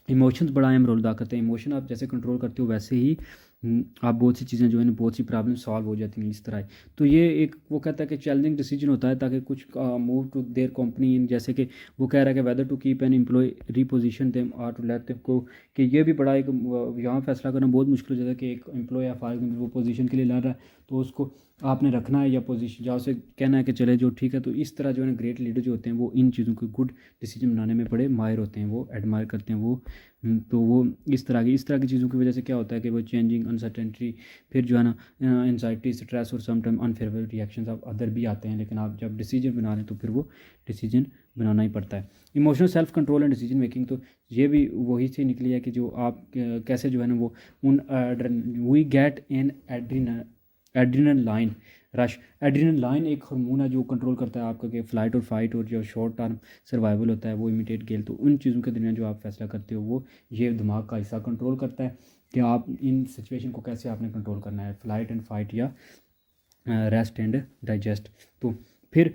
इमोशंस बड़ा अहम रोल अदा करते हैं। इमोशन आप जैसे कंट्रोल करते हो वैसे ही आप बहुत सी चीज़ें जो है ना बहुत सी प्रॉब्लम सॉल्व हो जाती हैं इस तरह। तो ये एक वो कहता है कि चैलेंजिंग डिसीजन होता है ताकि कुछ move to their company in, जैसे कि वो कह रहा है कि whether to keep an employee reposition them और टू लेट देम को, कि ये भी बड़ा एक यहाँ फैसला करना बहुत मुश्किल हो जाता है कि एक एम्प्लॉय या फॉर एग्जाम्पल वो पोजीशन के लिए ला रहा है तो उसको आपने रखना है या पोजीशन या उसे कहना है कि चले जो ठीक है। तो इस तरह जो है ना ग्रेट लीडर जो होते हैं वो इन चीज़ों को गुड डिसीजन बनाने में बड़े माहिर होते हैं, वो एडमायर करते हैं वो। तो वो इस तरह की चीज़ों की वजह से क्या होता है कि वो चेंजिंग अनसर्टेनिटी, फिर जो है ना एनजाइटी, स्ट्रेस और sometime unfavourable reactions of other भी आते हैं। लेकिन आप जब डिसीजन बना रहे हैं तो फिर वो डिसीजन बनाना ही पड़ता है। Emotional self control and decision making, तो ये भी वही से निकली है कि जो आप कैसे जो है ना वो उन we get an adrenaline rush. Adrenaline एक हार्मोन है जो कंट्रोल करता है आपका कि फ़्लाइट और फाइट और जो शॉर्ट टर्म सर्वाइवल होता है वो इमिटेट गेल। तो उन चीज़ों के दरमियान जो आप फैसला करते हो वो ये दिमाग का हिस्सा कंट्रोल करता है कि आप इन सिचुएशन को कैसे आपने कंट्रोल करना है, फ़्लाइट एंड फाइट या रेस्ट एंड डाइजेस्ट। तो फिर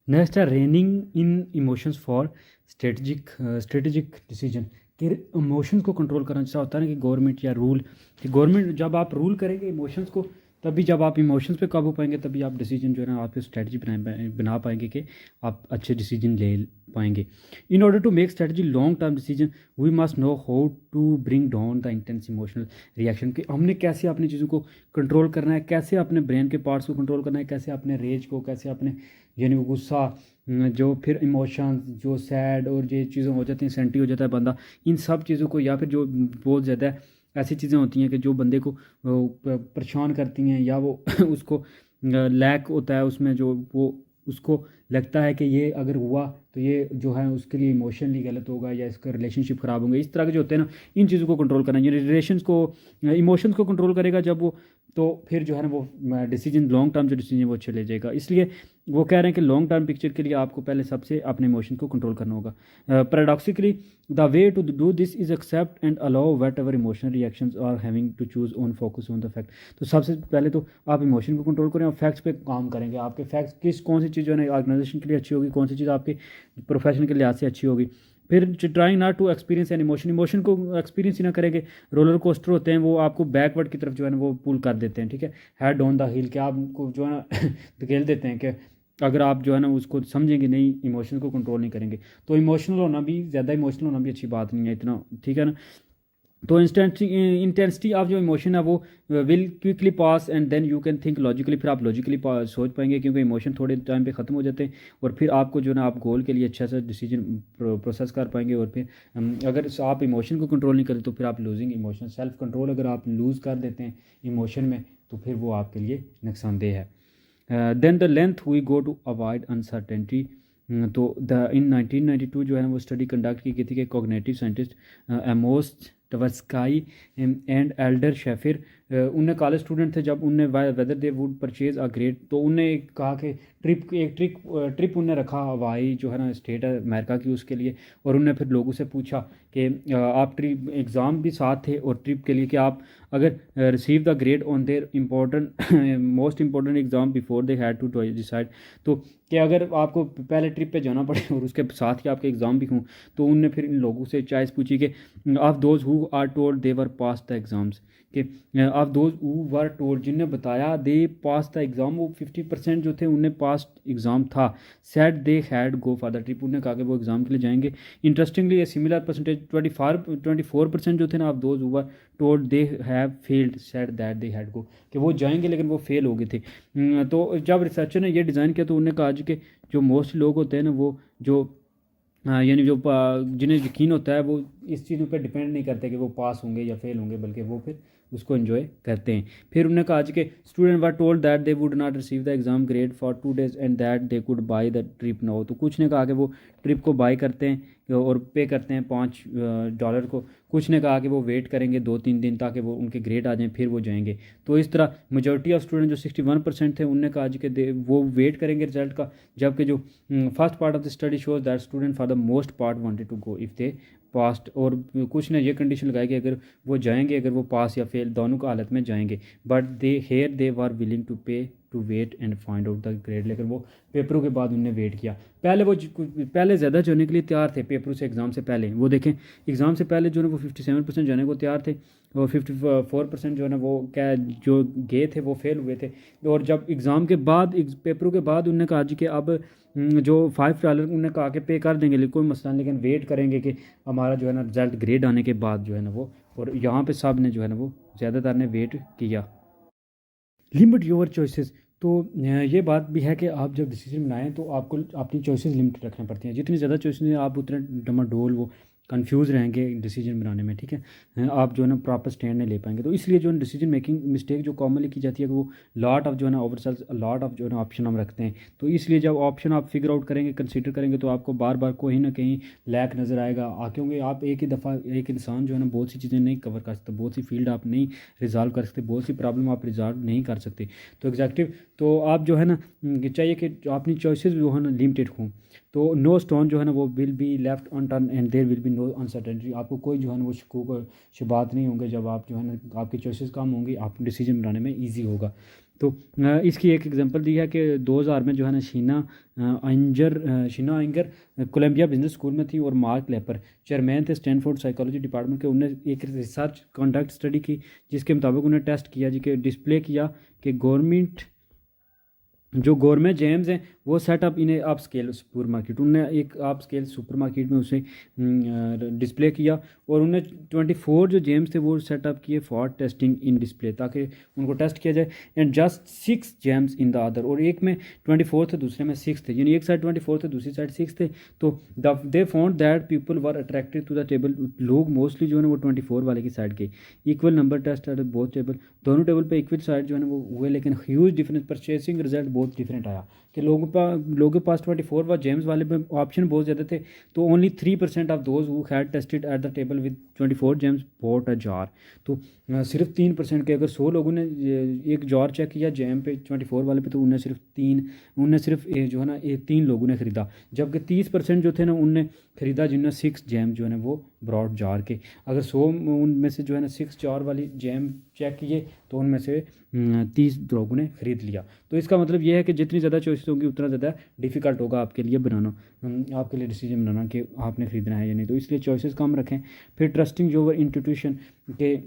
नेक्स्ट है raining in emotions for strategic decision. कि इमोशंस को कंट्रोल करना जैसा होता है ना कि गवर्नमेंट या रूल, कि गवर्नमेंट जब आप रूल करेंगे इमोशंस को तभी, जब आप इमोशंस पे काबू पाएंगे तभी आप डिसीजन जो है ना आपकी स्ट्रेटजी बना पाएंगे कि आप अच्छे डिसीजन ले पाएंगे। In order to make strategy long term decision we must know how to bring down the intense emotional reaction, कि हमने कैसे अपनी चीज़ों को कंट्रोल करना है, कैसे अपने ब्रेन के पार्ट्स को कंट्रोल करना है, कैसे अपने रेज को, कैसे अपने यानी वो गुस्सा, जो फिर इमोशंस जो सैड और ये चीज़ें हो जाती हैं, सेंटी हो जाता है बंदा, इन सब चीज़ों को, या फिर जो बहुत ज़्यादा ऐसी चीज़ें होती हैं कि जो बंदे को परेशान करती हैं या वो उसको लैक होता है उसमें, जो वो उसको लगता है कि ये अगर हुआ तो ये जो है उसके लिए इमोशनली गलत होगा या इसका रिलेशनशिप ख़राब होंगे। इस तरह के जो होते हैं ना इन चीज़ों को कंट्रोल करना, ये रिलेशंस को इमोशंस को कंट्रोल करेगा जब वो, तो फिर जो है ना वो डिसीजन लॉन्ग टर्म जो डिसीजन वो अच्छे ले जाएगा। इसलिए वो कह रहे हैं कि लॉन्ग टर्म पिक्चर के लिए आपको पहले सबसे अपने इमोशन को कंट्रोल करना होगा। Paradoxically the way to do this is accept and allow whatever emotional reactions are having to choose on focus on the fact. तो सबसे पहले तो आप इमोशन को कंट्रोल करें और फैक्ट्स पे काम करेंगे। आपके फैक्ट्स कौन सी चीज़ जो है ऑर्गेनाइजेशन के लिए अच्छी होगी, कौन सी चीज़ आपके प्रोफेशन के लिहाज से अच्छी होगी। फिर trying not to experience an emotion को एक्सपीरियंस ही ना करेंगे। रोलर कोस्टर होते हैं वो आपको बैकवर्ड की तरफ जो है ना वो पुल कर देते हैं, ठीक है, हेड ऑन द हिल, के आपको जो है ना धकेल देते हैं कि अगर आप जो है ना उसको समझेंगे नहीं, इमोशन को कंट्रोल नहीं करेंगे। तो इमोशनल होना भी, ज़्यादा इमोशनल होना भी अच्छी बात नहीं है इतना, ठीक है ना। तो इंटेंसिटी ऑफ जो इमोशन है वो will quickly pass and then you can think logically, फिर आप लॉजिकली सोच पाएंगे, क्योंकि इमोशन थोड़े टाइम पे ख़त्म हो जाते हैं, और फिर आपको जो ना आप गोल के लिए अच्छा सा डिसीजन प्रोसेस कर पाएंगे। और फिर अगर आप इमोशन को कंट्रोल नहीं करते तो फिर आप लूजिंग इमोशन, सेल्फ कंट्रोल अगर आप लूज़ कर देते हैं इमोशन में तो फिर वो आपके लिए नुकसानदेह है। Then the length we go to avoid uncertainty. तो द इन 1992 जो है ना वो स्टडी कंडक्ट की गई थी कि cognitive scientist Amos Tversky and Eldar Shafir, उनने कॉलेज स्टूडेंट थे, जब उनने whether they would purchase a grade, तो उनने कहा कि ट्रिप उनने रखा हवाई जो है ना स्टेट है अमेरिका की उसके लिए, और उनने फिर लोगों से पूछा कि आप ट्रिप एग्ज़ाम भी साथ थे और ट्रिप के लिए कि आप अगर receive the grade on their important most important exam before they had to decide, तो कि अगर आपको पहले ट्रिप पे जाना पड़े और उसके साथ ही आपके एग्ज़ाम भी हों, तो उनने फिर इन लोगों से चॉइस पूछी कि of those who are told they were pass the exams, कि of those who were told, जिन्हें बताया दे पास द एग्ज़ाम, वो 50% जो थे उन्हें पास एग्ज़ाम था, said they had go for the trip, उन्हें कहा कि वो एग्ज़ाम के लिए जाएंगे। इंटरेस्टिंगली ए सिमिलर परसेंटेज 24% जो थे ना of those who were told they have failed said that they had go, कि वो जाएंगे लेकिन वो फेल हो गए थे। तो जब रिसर्चर ने ये डिज़ाइन किया तो उन्होंने कहा जी कि जो मोस्ट लोग होते हैं ना वो जो यानी जो जिन्हें यकीन होता है वो इस चीज़ों पे डिपेंड नहीं करते कि वो पास होंगे या फेल होंगे, बल्कि वो फिर उसको एंजॉय करते हैं। फिर उन्होंने कहा कि student were told that they would not receive the exam grade for 2 days and that they could by the trip now, तो कुछ ने कहा कि वो ट्रिप को बाई करते हैं और पे करते हैं $5 को, कुछ ने कहा कि वो वेट करेंगे 2-3 दिन ताकि वो उनके ग्रेड आ जाएं फिर वो जाएंगे। तो इस तरह मेजॉरिटी ऑफ स्टूडेंट जो 61% थे उनने कहा जी कि वो वेट करेंगे रिजल्ट का, जबकि जो first part of the study shows that student for the most part wanted to go if they passed, और कुछ ने ये कंडीशन लगाई कि अगर वो जाएंगे, अगर वो पास या फेल दोनों का हालत में जाएंगे, but they were willing to pay to wait and find out the grade, लेकिन वो पेपरों के बाद उनने वेट किया। पहले ज़्यादा जाने के लिए तैयार थे पेपरों से, एग्ज़ाम से पहले वो देखें, एग्ज़ाम से पहले जो है वो 57% जाने को तैयार थे, और 54% जो है ना वो क्या जो गए थे वो फेल हुए थे। और जब एग्ज़ाम के बाद पेपरों के बाद उन्होंने कहा जी कि अब जो $5 उन्होंने कहा कि पे कर देंगे, लेकिन कोई मसला नहीं, लेकिन वेट करेंगे कि हमारा जो है ना रिजल्ट ग्रेड आने के बाद जो है ना वो, और यहाँ पे सब ने जो है ना वो ज़्यादातर ने वेट किया। लिमिट योर चॉइसेस, तो ये बात भी है कि आप जब डिसीजन बनाएं तो आपको अपनी चॉइसेस लिमिट रखनी पड़ती हैं, जितनी ज़्यादा चॉइसेस आप उतने डमाडोल वो कंफ्यूज रहेंगे डिसीजन बनाने में, ठीक है, आप जो है ना प्रॉपर स्टैंड नहीं ले पाएंगे। तो इसलिए जो है डिसीजन मेकिंग मिस्टेक जो कॉमनली की जाती है कि वो लॉट ऑफ जो है ना ओवरसेल्स, लॉट ऑफ जो है ना ऑप्शन हम रखते हैं, तो इसलिए जब ऑप्शन आप फिगर आउट करेंगे, कंसीडर करेंगे, तो आपको बार बार कहीं ना कहीं लैक नज़र आएगा, क्योंकि आप एक ही दफ़ा एक इंसान जो है ना बहुत सी चीज़ें नहीं कवर कर सकते, बहुत सी फील्ड आप नहीं रिजॉल्व कर सकते, बहुत सी प्रॉब्लम आप रिजॉल्व नहीं कर सकते। तो एग्जैक्टिव तो आप जो है ना चाहिए कि अपनी चॉइसेस जो है ना लिमिटेड हों, तो नो स्टोन जो है ना वो will be left unturned and there will be no uncertainty, आपको कोई जो है ना वो शकूक शुबात नहीं होंगे, जब आप जो है ना आपकी चॉइसेस कम होंगी, आप डिसीजन बनाने में ईजी होगा। तो इसकी एक एग्जांपल दी है कि 2000 में जो है ना Sheena Iyengar Colombia business school में थी, और मार्क लेपर चेयरमैन थे स्टैनफोर्ड साइकोलॉजी डिपार्टमेंट के, उन्होंने एक रिसर्च कंडक्ट स्टडी की जिसके मुताबिक उन्हें टेस्ट किया जी कि डिस्प्ले किया कि गवर्नमेंट जेम्स हैं वो सेटअप इन्हें आप स्केल सुपर मार्केट, उन्होंने एक आप स्केल सुपर मार्केट में उसे डिस्प्ले किया, और उन्हें 24 जो जेम्स थे वो सेटअप किए फॉर टेस्टिंग इन डिस्प्ले, ताकि उनको टेस्ट किया जाए, and just 6 James in the other, और एक में 24 थे दूसरे में 6 थे, यानी एक साइड 24 थे दूसरी साइड 6 थे। तो they found that people were attracted to the table, लोग मोस्टली जो है वो 24 वाले की साइड के, equal number test at both table, दोनों टेबल पे इक्वल साइड जो है वो हुए, लेकिन ह्यूज डिफरेंस परचेसिंग रिजल्ट बहुत डिफरेंट आया कि लोगों के पास 24 व जेम्स वाले पे ऑप्शन बहुत ज़्यादा थे, तो only 3% of those who had tested at the table with 24 James bought a jar, तो सिर्फ 3% के, अगर 100 लोगों ने एक जार चेक किया जैम पे 24 वाले पे, तो उन्हें सिर्फ जो है ना 3 लोगों ने ख़रीदा, जबकि 30% जो थे ना उनने ख़रीदा जिन्होंने 6 जैम जो है ना वो ब्रॉड जार के। अगर 100 उनमें से जो है ना 6 जार वाली जैम चेक किए तो उनमें से 30 लोगों ने ख़रीद लिया। तो इसका मतलब ये है कि जितनी ज़्यादा चॉइस होगी उतना ज़्यादा डिफ़िकल्ट होगा आपके लिए बनाना, आपके लिए डिसीजन बनाना कि आपने ख़रीदना है या नहीं, तो इसलिए चॉइसेस कम रखें। फिर ट्रस्टिंग योर इंट्यूशन के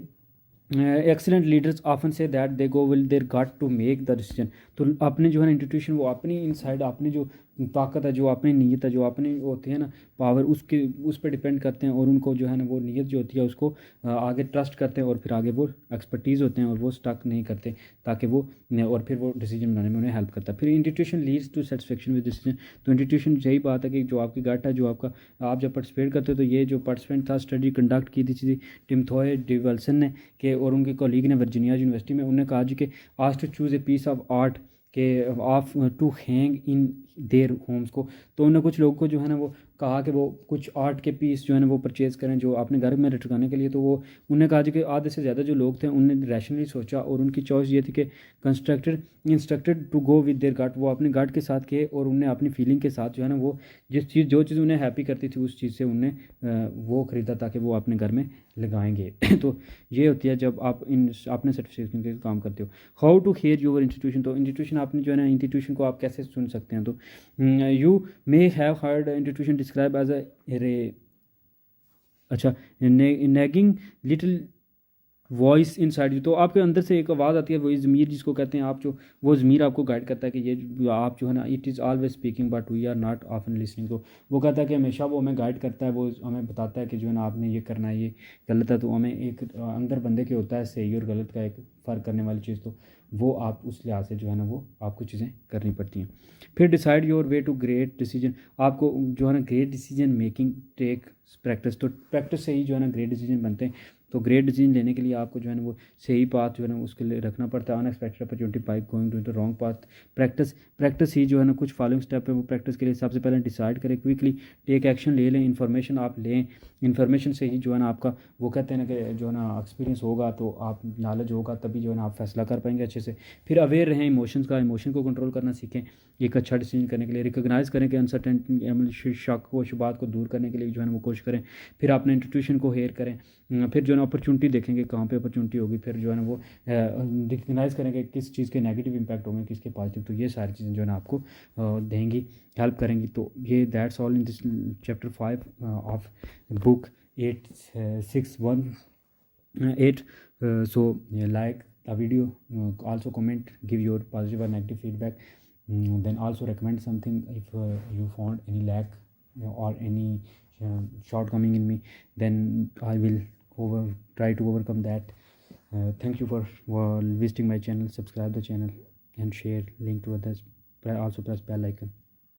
excellent leaders often say that they go will their gut to make the decision, तो अपने जो है ना इंट्यूशन वो अपनी इनसाइड अपनी जो ताकत है, जो अपनी नीयत है, जो अपनी होती है ना पावर, उसके उस पर डिपेंड करते हैं और उनको जो है ना वो नीयत जो होती है उसको आगे ट्रस्ट करते हैं और फिर आगे वो एक्सपर्टीज़ होते हैं और वो स्टक नहीं करते, ताकि वो और फिर वो डिसीजन बनाने में उन्हें हेल्प करता है। फिर intuition leads to satisfaction with decision. तो इंस्टीट्यूशन यही बात है कि जो आपकी गट है, जो आपका आप जब पार्टिसिपेट करते हो, तो ये जो पार्टिसिपेंट था, स्टडी कंडक्ट की थी टिमथॉय डिवल्सन ने के और उनके कॉलीग ने वर्जीनिया यूनिवर्सिटी में, उन्होंने कहा जी कि आज to choose a piece of art के of to hang in their homes को। तो उन्होंने कुछ लोगों को जो है ना वो कहा कि वो कुछ आर्ट के पीस जो है ना वो परचेज़ करें जो अपने घर में लटकाने के लिए। तो वो उन्होंने कहा जी कि आधे से ज़्यादा जो लोग थे उन्होंने रैशनली सोचा और उनकी चॉइस ये थी कि instructed to go with their gut, वो अपने गट के साथ किए और उन्हें अपनी फीलिंग के साथ जो है ना वो जो चीज़ उन्हें हैप्पी करती थी उस चीज़ से उन्हें वो ख़रीदा ताकि वो अपने घर में लगाएंगे। तो ये होती है जब आप इन अपने सर्टिफिकेशन के काम करते हो। How to hear your intuition. तो इंस्टीट्यूशन आपने जो है ना इंस्टीट्यूशन को आप कैसे सुन सकते हैं। तो you may have heard institution describe as a अच्छा nagging little voice inside you. तो आपके अंदर से एक आवाज़ आती है, वही ज़मीर जिसको कहते हैं आप, जो वो ज़मीर आपको गाइड करता है कि ये आप जो है ना it is always speaking but we are not often listening. तो वो कहता है कि हमेशा वो हमें गाइड करता है, वो हमें बताता है कि जो है ना आपने ये करना है, ये गलत है। तो हमें एक अंदर बंदे के होता है सही और गलत का एक फ़र्क करने वाली चीज़, तो वो आप उस लिहाज से जो है ना वो आपको चीज़ें करनी पड़ती हैं। फिर decide your way to great decision. आपको जो है ना great decision making take practice. तो प्रैक्टिस से ही जो है ना ग्रेट डिसीजन बनते हैं। तो ग्रेट डिसीजन लेने के लिए आपको जो है ना वो सही पाथ जो है ना उसके लिए रखना पड़ता है। Unexpected opportunity by going to the wrong path. Practice ही जो है ना कुछ फॉलोइंग स्टेप है वो प्रैक्टिस के लिए सबसे पहले डिसाइड करें, क्विकली टेक एक्शन ले लें, इन्फॉर्मेशन आप लें, इन्फॉर्मेशन से ही जो है ना आपका वो कहते हैं ना कि जो है ना एक्सपीरियंस होगा तो आप नॉलेज होगा तभी जो है ना आप फैसला कर पाएंगे अच्छे से। फिर अवेयर रहें इमोशंस का, इमोशन को कंट्रोल करना सीखें एक अच्छा डिसीजन करने के लिए। रिकॉग्नाइज़ करें कि अनसर्टेनिटी शक व शुबात को दूर करने के लिए जो है ना वो कोशिश करें। फिर अपने इंस्टीट्यूशन को हेयर करें। फिर जो है ना अपॉर्चुनिटी देखेंगे कहाँ पे अपॉर्चुनिटी होगी, फिर जो है ना वो रिकग्नाइज़ करेंगे किस चीज़ के नेगेटिव इम्पैक्ट होंगे किसके पॉजिटिव। तो ये सारी चीज़ें जो है ना आपको देंगी, हेल्प करेंगी। तो ये that's all in this chapter 5 of book 861 so like the video, also comment, give your positive or negative feedback, then also recommend something if you found any lack or any shortcoming in me, then I will try to overcome that. Thank you for visiting my channel. Subscribe the channel and share link to others. Also press bell icon.